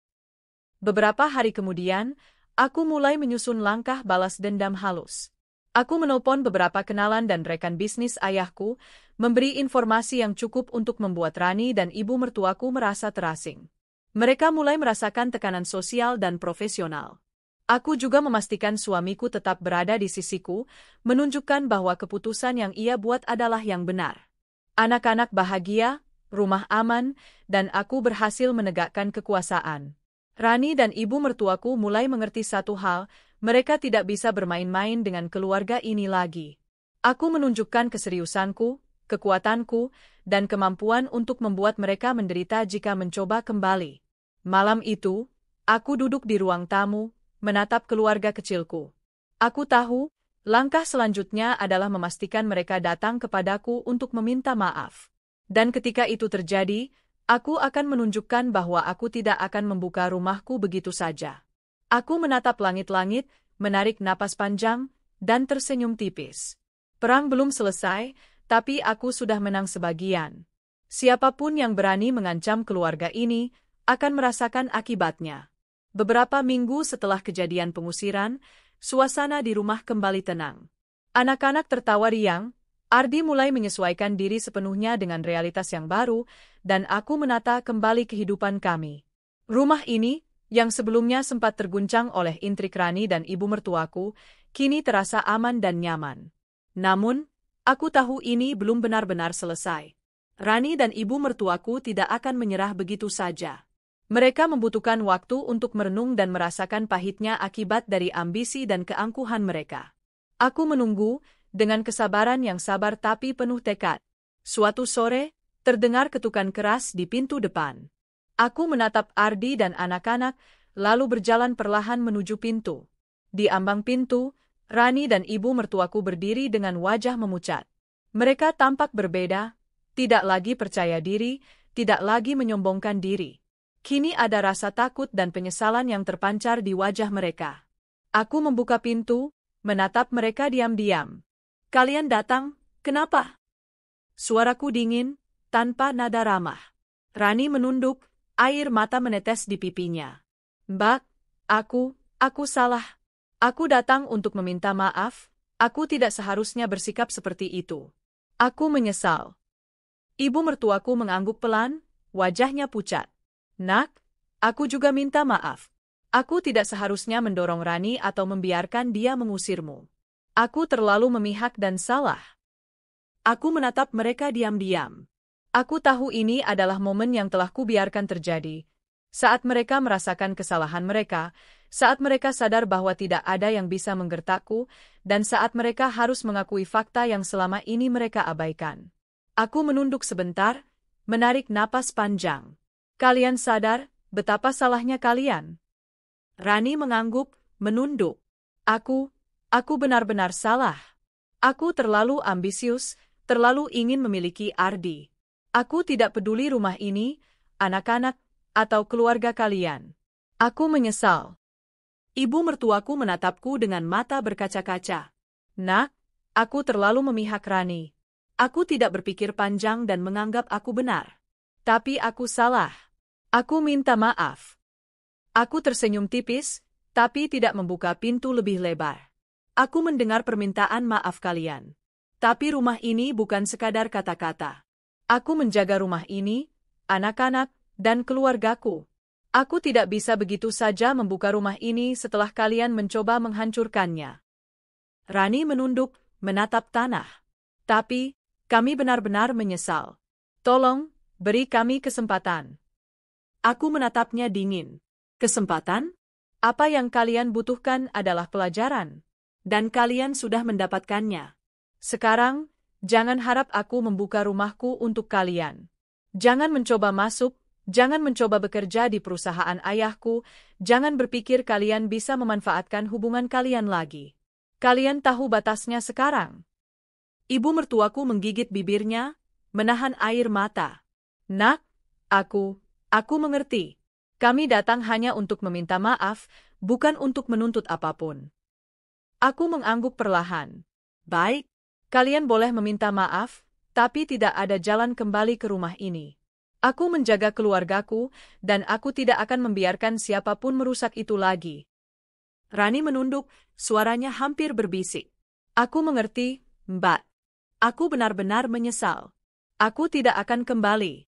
Beberapa hari kemudian, aku mulai menyusun langkah balas dendam halus. Aku menelpon beberapa kenalan dan rekan bisnis ayahku, memberi informasi yang cukup untuk membuat Rani dan ibu mertuaku merasa terasing. Mereka mulai merasakan tekanan sosial dan profesional. Aku juga memastikan suamiku tetap berada di sisiku, menunjukkan bahwa keputusan yang ia buat adalah yang benar. Anak-anak bahagia, rumah aman, dan aku berhasil menegakkan kekuasaan. Rani dan ibu mertuaku mulai mengerti satu hal, mereka tidak bisa bermain-main dengan keluarga ini lagi. Aku menunjukkan keseriusanku, kekuatanku, dan kemampuan untuk membuat mereka menderita jika mencoba kembali. Malam itu, aku duduk di ruang tamu, menatap keluarga kecilku. Aku tahu, langkah selanjutnya adalah memastikan mereka datang kepadaku untuk meminta maaf. Dan ketika itu terjadi, aku akan menunjukkan bahwa aku tidak akan membuka rumahku begitu saja. Aku menatap langit-langit, menarik napas panjang, dan tersenyum tipis. Perang belum selesai, tapi aku sudah menang sebagian. Siapapun yang berani mengancam keluarga ini akan merasakan akibatnya. Beberapa minggu setelah kejadian pengusiran, suasana di rumah kembali tenang. Anak-anak tertawa riang, Ardi mulai menyesuaikan diri sepenuhnya dengan realitas yang baru, dan aku menata kembali kehidupan kami. Rumah ini, yang sebelumnya sempat terguncang oleh intrik Rani dan ibu mertuaku, kini terasa aman dan nyaman. Namun, aku tahu ini belum benar-benar selesai. Rani dan ibu mertuaku tidak akan menyerah begitu saja. Mereka membutuhkan waktu untuk merenung dan merasakan pahitnya akibat dari ambisi dan keangkuhan mereka. Aku menunggu, dengan kesabaran yang sabar tapi penuh tekad. Suatu sore, terdengar ketukan keras di pintu depan. Aku menatap Ardi dan anak-anak, lalu berjalan perlahan menuju pintu. Di ambang pintu, Rani dan ibu mertuaku berdiri dengan wajah memucat. Mereka tampak berbeda, tidak lagi percaya diri, tidak lagi menyombongkan diri. Kini ada rasa takut dan penyesalan yang terpancar di wajah mereka. Aku membuka pintu, menatap mereka diam-diam. "Kalian datang, kenapa?" Suaraku dingin, tanpa nada ramah. Rani menunduk, air mata menetes di pipinya. "Mbak, aku salah. Aku datang untuk meminta maaf, aku tidak seharusnya bersikap seperti itu. Aku menyesal." Ibu mertuaku mengangguk pelan, wajahnya pucat. "Nak, aku juga minta maaf. Aku tidak seharusnya mendorong Rani atau membiarkan dia mengusirmu. Aku terlalu memihak dan salah." Aku menatap mereka diam-diam. Aku tahu ini adalah momen yang telah kubiarkan terjadi. Saat mereka merasakan kesalahan mereka, saat mereka sadar bahwa tidak ada yang bisa menggertakku, dan saat mereka harus mengakui fakta yang selama ini mereka abaikan. Aku menunduk sebentar, menarik napas panjang. "Kalian sadar betapa salahnya kalian?" Rani mengangguk, menunduk. Aku benar-benar salah. Aku terlalu ambisius, terlalu ingin memiliki Ardi. Aku tidak peduli rumah ini, anak-anak, atau keluarga kalian. Aku menyesal." Ibu mertuaku menatapku dengan mata berkaca-kaca. "Nak, aku terlalu memihak Rani. Aku tidak berpikir panjang dan menganggap aku benar. Tapi aku salah. Aku minta maaf." Aku tersenyum tipis, tapi tidak membuka pintu lebih lebar. Aku mendengar permintaan maaf kalian. Tapi rumah ini bukan sekadar kata-kata. Aku menjaga rumah ini, anak-anak, dan keluargaku. Aku tidak bisa begitu saja membuka rumah ini setelah kalian mencoba menghancurkannya. Rani menunduk, menatap tanah. "Tapi, kami benar-benar menyesal. Tolong, beri kami kesempatan." Aku menatapnya dingin. "Kesempatan? Apa yang kalian butuhkan adalah pelajaran. Dan kalian sudah mendapatkannya. Sekarang, jangan harap aku membuka rumahku untuk kalian. Jangan mencoba masuk, jangan mencoba bekerja di perusahaan ayahku, jangan berpikir kalian bisa memanfaatkan hubungan kalian lagi. Kalian tahu batasnya sekarang." Ibu mertuaku menggigit bibirnya, menahan air mata. "Nak, aku mengerti. Kami datang hanya untuk meminta maaf, bukan untuk menuntut apapun." Aku mengangguk perlahan. "Baik, kalian boleh meminta maaf, tapi tidak ada jalan kembali ke rumah ini. Aku menjaga keluargaku, dan aku tidak akan membiarkan siapapun merusak itu lagi. Rani menunduk, suaranya hampir berbisik. Aku mengerti, Mbak. Aku benar-benar menyesal. Aku tidak akan kembali.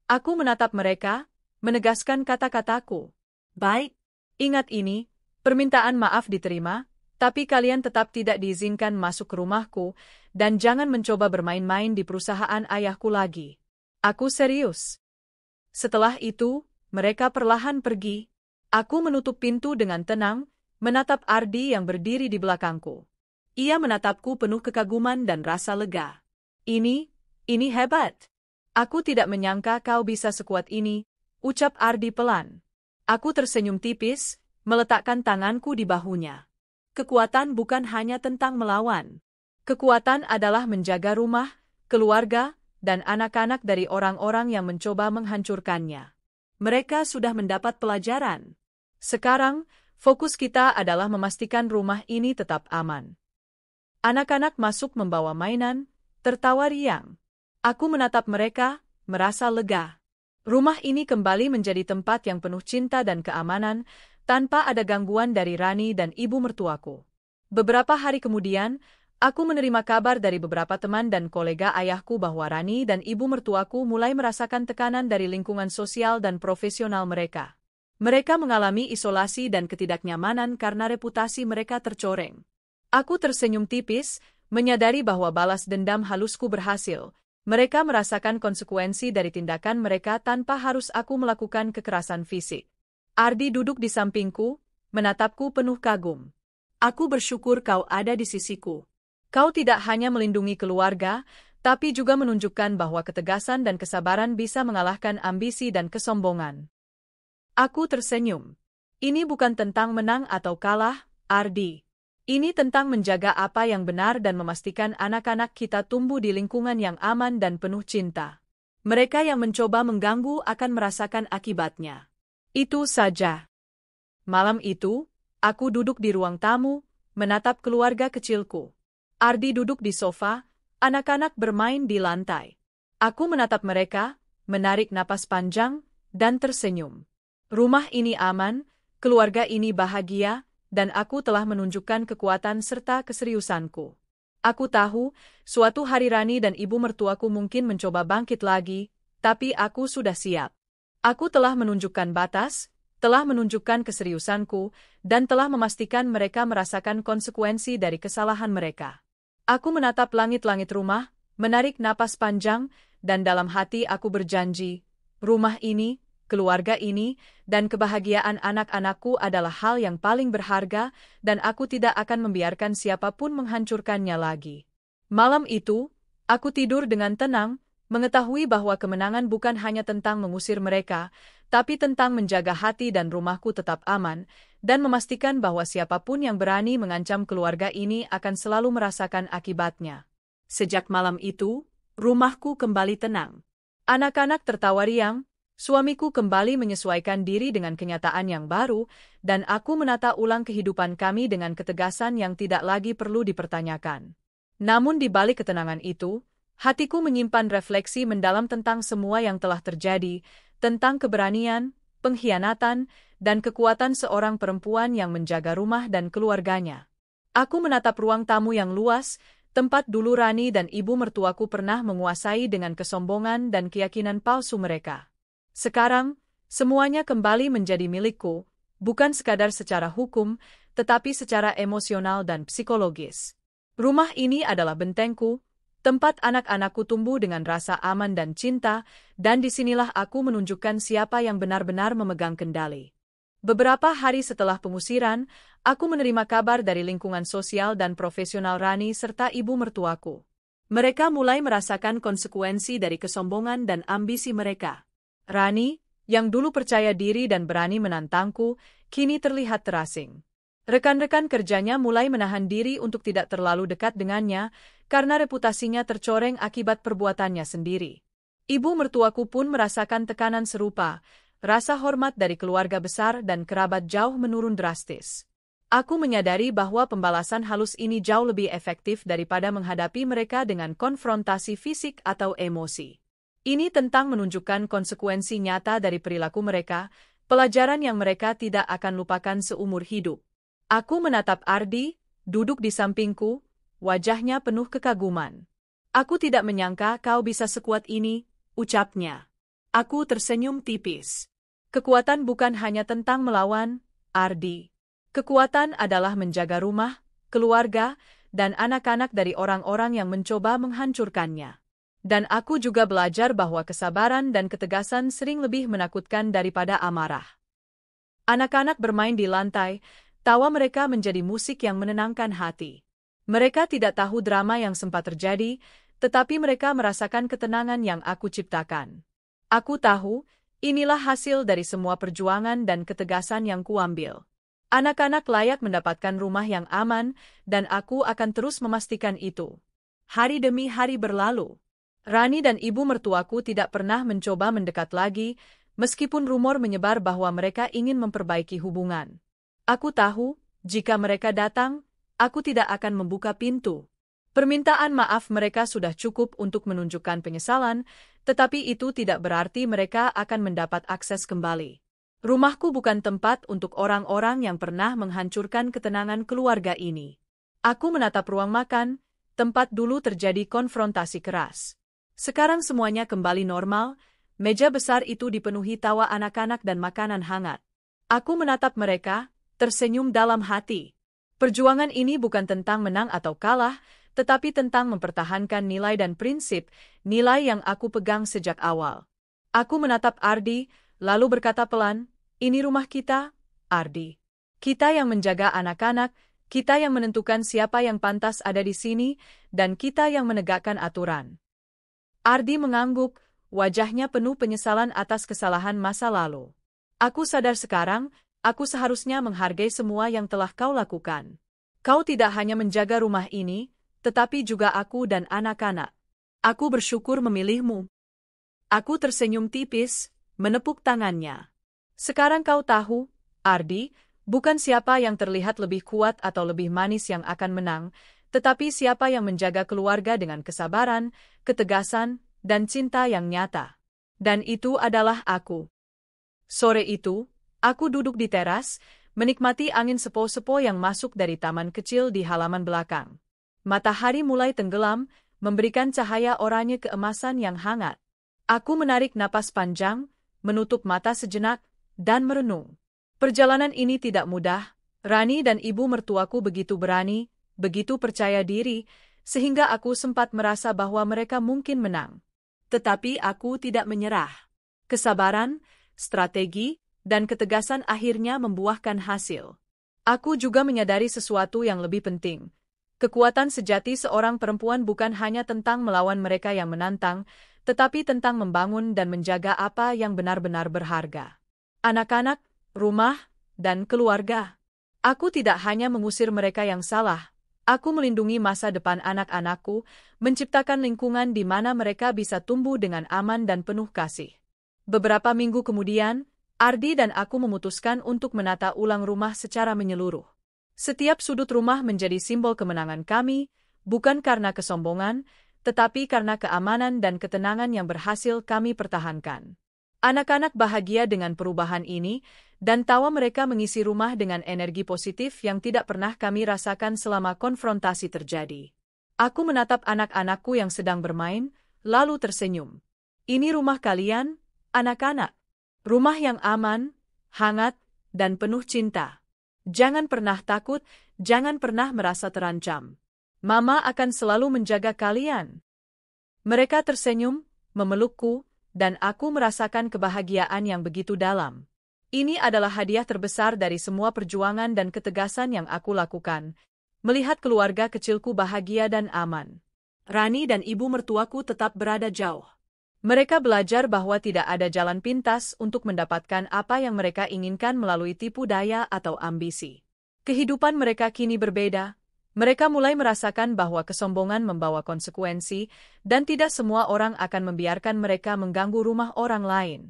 Aku menatap mereka, menegaskan kata-kataku. Baik, ingat ini, permintaan maaf diterima, tapi kalian tetap tidak diizinkan masuk ke rumahku, dan jangan mencoba bermain-main di perusahaan ayahku lagi. Aku serius. Setelah itu, mereka perlahan pergi. Aku menutup pintu dengan tenang, menatap Ardi yang berdiri di belakangku. Ia menatapku penuh kekaguman dan rasa lega. Ini hebat. Aku tidak menyangka kau bisa sekuat ini, ucap Ardi pelan. Aku tersenyum tipis, meletakkan tanganku di bahunya. Kekuatan bukan hanya tentang melawan. Kekuatan adalah menjaga rumah, keluarga, dan anak-anak dari orang-orang yang mencoba menghancurkannya. Mereka sudah mendapat pelajaran. Sekarang, fokus kita adalah memastikan rumah ini tetap aman. Anak-anak masuk membawa mainan, tertawa riang. Aku menatap mereka, merasa lega. Rumah ini kembali menjadi tempat yang penuh cinta dan keamanan, tanpa ada gangguan dari Rani dan ibu mertuaku. Beberapa hari kemudian, aku menerima kabar dari beberapa teman dan kolega ayahku bahwa Rani dan ibu mertuaku mulai merasakan tekanan dari lingkungan sosial dan profesional mereka. Mereka mengalami isolasi dan ketidaknyamanan karena reputasi mereka tercoreng. Aku tersenyum tipis, menyadari bahwa balas dendam halusku berhasil. Mereka merasakan konsekuensi dari tindakan mereka tanpa harus aku melakukan kekerasan fisik. Ardi duduk di sampingku, menatapku penuh kagum. Aku bersyukur kau ada di sisiku. Kau tidak hanya melindungi keluarga, tapi juga menunjukkan bahwa ketegasan dan kesabaran bisa mengalahkan ambisi dan kesombongan. Aku tersenyum. Ini bukan tentang menang atau kalah, Ardi. Ini tentang menjaga apa yang benar dan memastikan anak-anak kita tumbuh di lingkungan yang aman dan penuh cinta. Mereka yang mencoba mengganggu akan merasakan akibatnya. Itu saja. Malam itu, aku duduk di ruang tamu, menatap keluarga kecilku. Ardi duduk di sofa, anak-anak bermain di lantai. Aku menatap mereka, menarik napas panjang, dan tersenyum. Rumah ini aman, keluarga ini bahagia, dan aku telah menunjukkan kekuatan serta keseriusanku. Aku tahu, suatu hari Rani dan ibu mertuaku mungkin mencoba bangkit lagi, tapi aku sudah siap. Aku telah menunjukkan batas, telah menunjukkan keseriusanku, dan telah memastikan mereka merasakan konsekuensi dari kesalahan mereka. Aku menatap langit-langit rumah, menarik napas panjang, dan dalam hati aku berjanji, rumah ini, keluarga ini, dan kebahagiaan anak-anakku adalah hal yang paling berharga, dan aku tidak akan membiarkan siapapun menghancurkannya lagi. Malam itu, aku tidur dengan tenang, mengetahui bahwa kemenangan bukan hanya tentang mengusir mereka, tapi tentang menjaga hati dan rumahku tetap aman, dan memastikan bahwa siapapun yang berani mengancam keluarga ini akan selalu merasakan akibatnya. Sejak malam itu, rumahku kembali tenang. Anak-anak tertawa riang, suamiku kembali menyesuaikan diri dengan kenyataan yang baru, dan aku menata ulang kehidupan kami dengan ketegasan yang tidak lagi perlu dipertanyakan. Namun di balik ketenangan itu, hatiku menyimpan refleksi mendalam tentang semua yang telah terjadi, tentang keberanian, pengkhianatan, dan kekuatan seorang perempuan yang menjaga rumah dan keluarganya. Aku menatap ruang tamu yang luas, tempat dulu Rani dan ibu mertuaku pernah menguasai dengan kesombongan dan keyakinan palsu mereka. Sekarang, semuanya kembali menjadi milikku, bukan sekadar secara hukum, tetapi secara emosional dan psikologis. Rumah ini adalah bentengku, tempat anak-anakku tumbuh dengan rasa aman dan cinta, dan disinilah aku menunjukkan siapa yang benar-benar memegang kendali. Beberapa hari setelah pengusiran, aku menerima kabar dari lingkungan sosial dan profesional Rani serta ibu mertuaku. Mereka mulai merasakan konsekuensi dari kesombongan dan ambisi mereka. Rani, yang dulu percaya diri dan berani menantangku, kini terlihat terasing. Rekan-rekan kerjanya mulai menahan diri untuk tidak terlalu dekat dengannya, karena reputasinya tercoreng akibat perbuatannya sendiri. Ibu mertuaku pun merasakan tekanan serupa, rasa hormat dari keluarga besar dan kerabat jauh menurun drastis. Aku menyadari bahwa pembalasan halus ini jauh lebih efektif daripada menghadapi mereka dengan konfrontasi fisik atau emosi. Ini tentang menunjukkan konsekuensi nyata dari perilaku mereka, pelajaran yang mereka tidak akan lupakan seumur hidup. Aku menatap Ardi, duduk di sampingku, wajahnya penuh kekaguman. Aku tidak menyangka kau bisa sekuat ini, ucapnya. Aku tersenyum tipis. Kekuatan bukan hanya tentang melawan, Ardi. Kekuatan adalah menjaga rumah, keluarga, dan anak-anak dari orang-orang yang mencoba menghancurkannya. Dan aku juga belajar bahwa kesabaran dan ketegasan sering lebih menakutkan daripada amarah. Anak-anak bermain di lantai, tawa mereka menjadi musik yang menenangkan hati. Mereka tidak tahu drama yang sempat terjadi, tetapi mereka merasakan ketenangan yang aku ciptakan. Aku tahu, inilah hasil dari semua perjuangan dan ketegasan yang kuambil. Anak-anak layak mendapatkan rumah yang aman, dan aku akan terus memastikan itu. Hari demi hari berlalu. Rani dan ibu mertuaku tidak pernah mencoba mendekat lagi, meskipun rumor menyebar bahwa mereka ingin memperbaiki hubungan. Aku tahu, jika mereka datang, aku tidak akan membuka pintu. Permintaan maaf mereka sudah cukup untuk menunjukkan penyesalan, tetapi itu tidak berarti mereka akan mendapat akses kembali. Rumahku bukan tempat untuk orang-orang yang pernah menghancurkan ketenangan keluarga ini. Aku menatap ruang makan, tempat dulu terjadi konfrontasi keras. Sekarang semuanya kembali normal, meja besar itu dipenuhi tawa anak-anak dan makanan hangat. Aku menatap mereka, tersenyum dalam hati. Perjuangan ini bukan tentang menang atau kalah, tetapi tentang mempertahankan nilai dan prinsip, nilai yang aku pegang sejak awal. Aku menatap Ardi, lalu berkata pelan, "Ini rumah kita, Ardi. Kita yang menjaga anak-anak, kita yang menentukan siapa yang pantas ada di sini, dan kita yang menegakkan aturan." Ardi mengangguk, wajahnya penuh penyesalan atas kesalahan masa lalu. Aku sadar sekarang, aku seharusnya menghargai semua yang telah kau lakukan. Kau tidak hanya menjaga rumah ini, tetapi juga aku dan anak-anak. Aku bersyukur memilihmu. Aku tersenyum tipis, menepuk tangannya. Sekarang kau tahu, Ardi, bukan siapa yang terlihat lebih kuat atau lebih manis yang akan menang, tetapi siapa yang menjaga keluarga dengan kesabaran, ketegasan, dan cinta yang nyata. Dan itu adalah aku. Sore itu, aku duduk di teras, menikmati angin sepo-sepo yang masuk dari taman kecil di halaman belakang. Matahari mulai tenggelam, memberikan cahaya oranye keemasan yang hangat. Aku menarik napas panjang, menutup mata sejenak, dan merenung. Perjalanan ini tidak mudah. Rani dan ibu mertuaku begitu berani, begitu percaya diri, sehingga aku sempat merasa bahwa mereka mungkin menang. Tetapi aku tidak menyerah. Kesabaran, strategi, dan ketegasan akhirnya membuahkan hasil. Aku juga menyadari sesuatu yang lebih penting. Kekuatan sejati seorang perempuan bukan hanya tentang melawan mereka yang menantang, tetapi tentang membangun dan menjaga apa yang benar-benar berharga. Anak-anak, rumah, dan keluarga. Aku tidak hanya mengusir mereka yang salah, aku melindungi masa depan anak-anakku, menciptakan lingkungan di mana mereka bisa tumbuh dengan aman dan penuh kasih. Beberapa minggu kemudian, Ardi dan aku memutuskan untuk menata ulang rumah secara menyeluruh. Setiap sudut rumah menjadi simbol kemenangan kami, bukan karena kesombongan, tetapi karena keamanan dan ketenangan yang berhasil kami pertahankan. Anak-anak bahagia dengan perubahan ini, dan tawa mereka mengisi rumah dengan energi positif yang tidak pernah kami rasakan selama konfrontasi terjadi. Aku menatap anak-anakku yang sedang bermain, lalu tersenyum. Ini rumah kalian, anak-anak. Rumah yang aman, hangat, dan penuh cinta. Jangan pernah takut, jangan pernah merasa terancam. Mama akan selalu menjaga kalian. Mereka tersenyum, memelukku, dan aku merasakan kebahagiaan yang begitu dalam. Ini adalah hadiah terbesar dari semua perjuangan dan ketegasan yang aku lakukan, melihat keluarga kecilku bahagia dan aman. Rani dan ibu mertuaku tetap berada jauh. Mereka belajar bahwa tidak ada jalan pintas untuk mendapatkan apa yang mereka inginkan melalui tipu daya atau ambisi. Kehidupan mereka kini berbeda. Mereka mulai merasakan bahwa kesombongan membawa konsekuensi, dan tidak semua orang akan membiarkan mereka mengganggu rumah orang lain.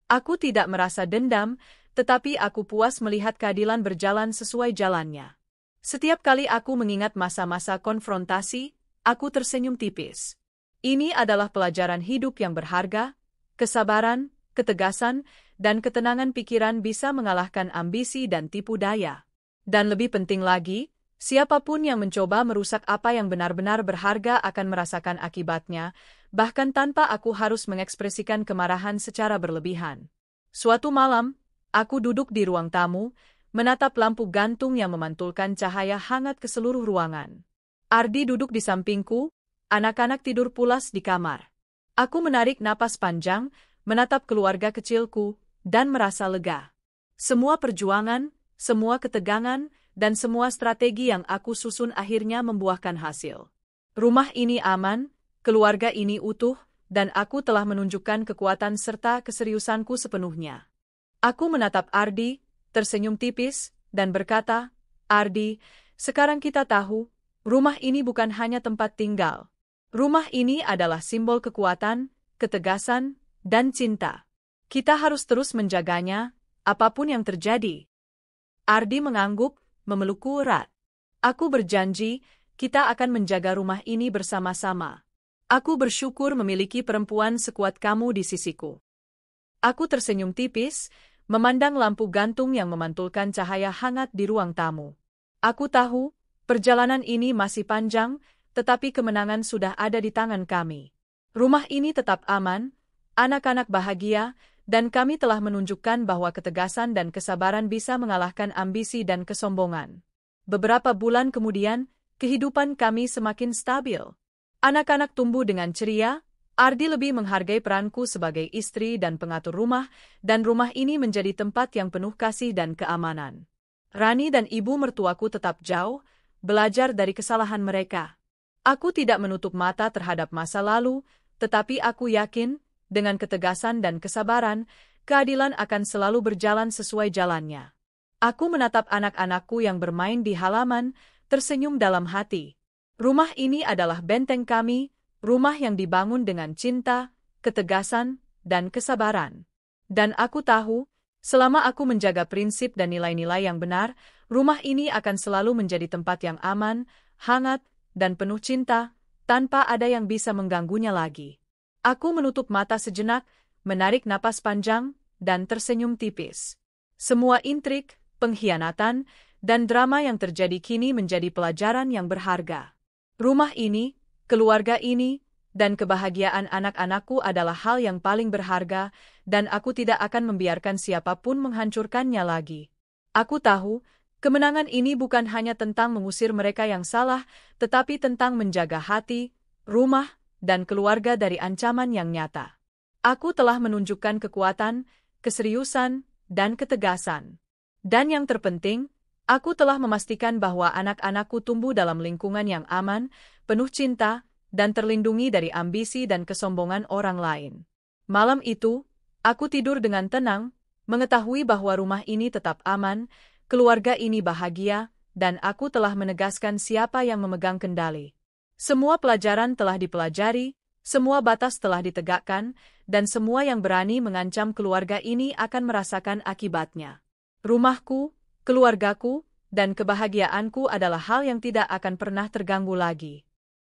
Aku tidak merasa dendam, tetapi aku puas melihat keadilan berjalan sesuai jalannya. Setiap kali aku mengingat masa-masa konfrontasi, aku tersenyum tipis. Ini adalah pelajaran hidup yang berharga, kesabaran, ketegasan, dan ketenangan pikiran bisa mengalahkan ambisi dan tipu daya. Dan lebih penting lagi, siapapun yang mencoba merusak apa yang benar-benar berharga akan merasakan akibatnya, bahkan tanpa aku harus mengekspresikan kemarahan secara berlebihan. Suatu malam, aku duduk di ruang tamu, menatap lampu gantung yang memantulkan cahaya hangat ke seluruh ruangan. Ardi duduk di sampingku, anak-anak tidur pulas di kamar. Aku menarik napas panjang, menatap keluarga kecilku, dan merasa lega. Semua perjuangan, semua ketegangan, dan semua strategi yang aku susun akhirnya membuahkan hasil. Rumah ini aman, keluarga ini utuh, dan aku telah menunjukkan kekuatan serta keseriusanku sepenuhnya. Aku menatap Ardi, tersenyum tipis, dan berkata, "Ardi, sekarang kita tahu, rumah ini bukan hanya tempat tinggal. Rumah ini adalah simbol kekuatan, ketegasan, dan cinta. Kita harus terus menjaganya, apapun yang terjadi." Ardi mengangguk, memelukku erat. "Aku berjanji, kita akan menjaga rumah ini bersama-sama. Aku bersyukur memiliki perempuan sekuat kamu di sisiku." Aku tersenyum tipis, memandang lampu gantung yang memantulkan cahaya hangat di ruang tamu. Aku tahu, perjalanan ini masih panjang, tetapi kemenangan sudah ada di tangan kami. Rumah ini tetap aman, anak-anak bahagia, dan kami telah menunjukkan bahwa ketegasan dan kesabaran bisa mengalahkan ambisi dan kesombongan. Beberapa bulan kemudian, kehidupan kami semakin stabil. Anak-anak tumbuh dengan ceria, Ardi lebih menghargai peranku sebagai istri dan pengatur rumah, dan rumah ini menjadi tempat yang penuh kasih dan keamanan. Rani dan ibu mertuaku tetap jauh, belajar dari kesalahan mereka. Aku tidak menutup mata terhadap masa lalu, tetapi aku yakin, dengan ketegasan dan kesabaran, keadilan akan selalu berjalan sesuai jalannya. Aku menatap anak-anakku yang bermain di halaman, tersenyum dalam hati. Rumah ini adalah benteng kami, rumah yang dibangun dengan cinta, ketegasan, dan kesabaran. Dan aku tahu, selama aku menjaga prinsip dan nilai-nilai yang benar, rumah ini akan selalu menjadi tempat yang aman, hangat, dan penuh cinta, tanpa ada yang bisa mengganggunya lagi. Aku menutup mata sejenak, menarik napas panjang, dan tersenyum tipis. Semua intrik, pengkhianatan, dan drama yang terjadi kini menjadi pelajaran yang berharga. Rumah ini, keluarga ini, dan kebahagiaan anak-anakku adalah hal yang paling berharga, dan aku tidak akan membiarkan siapapun menghancurkannya lagi. Aku tahu, kemenangan ini bukan hanya tentang mengusir mereka yang salah, tetapi tentang menjaga hati, rumah, dan keluarga dari ancaman yang nyata. Aku telah menunjukkan kekuatan, keseriusan, dan ketegasan. Dan yang terpenting, aku telah memastikan bahwa anak-anakku tumbuh dalam lingkungan yang aman, penuh cinta, dan terlindungi dari ambisi dan kesombongan orang lain. Malam itu, aku tidur dengan tenang, mengetahui bahwa rumah ini tetap aman, keluarga ini bahagia, dan aku telah menegaskan siapa yang memegang kendali. Semua pelajaran telah dipelajari, semua batas telah ditegakkan, dan semua yang berani mengancam keluarga ini akan merasakan akibatnya. Rumahku, keluargaku, dan kebahagiaanku adalah hal yang tidak akan pernah terganggu lagi.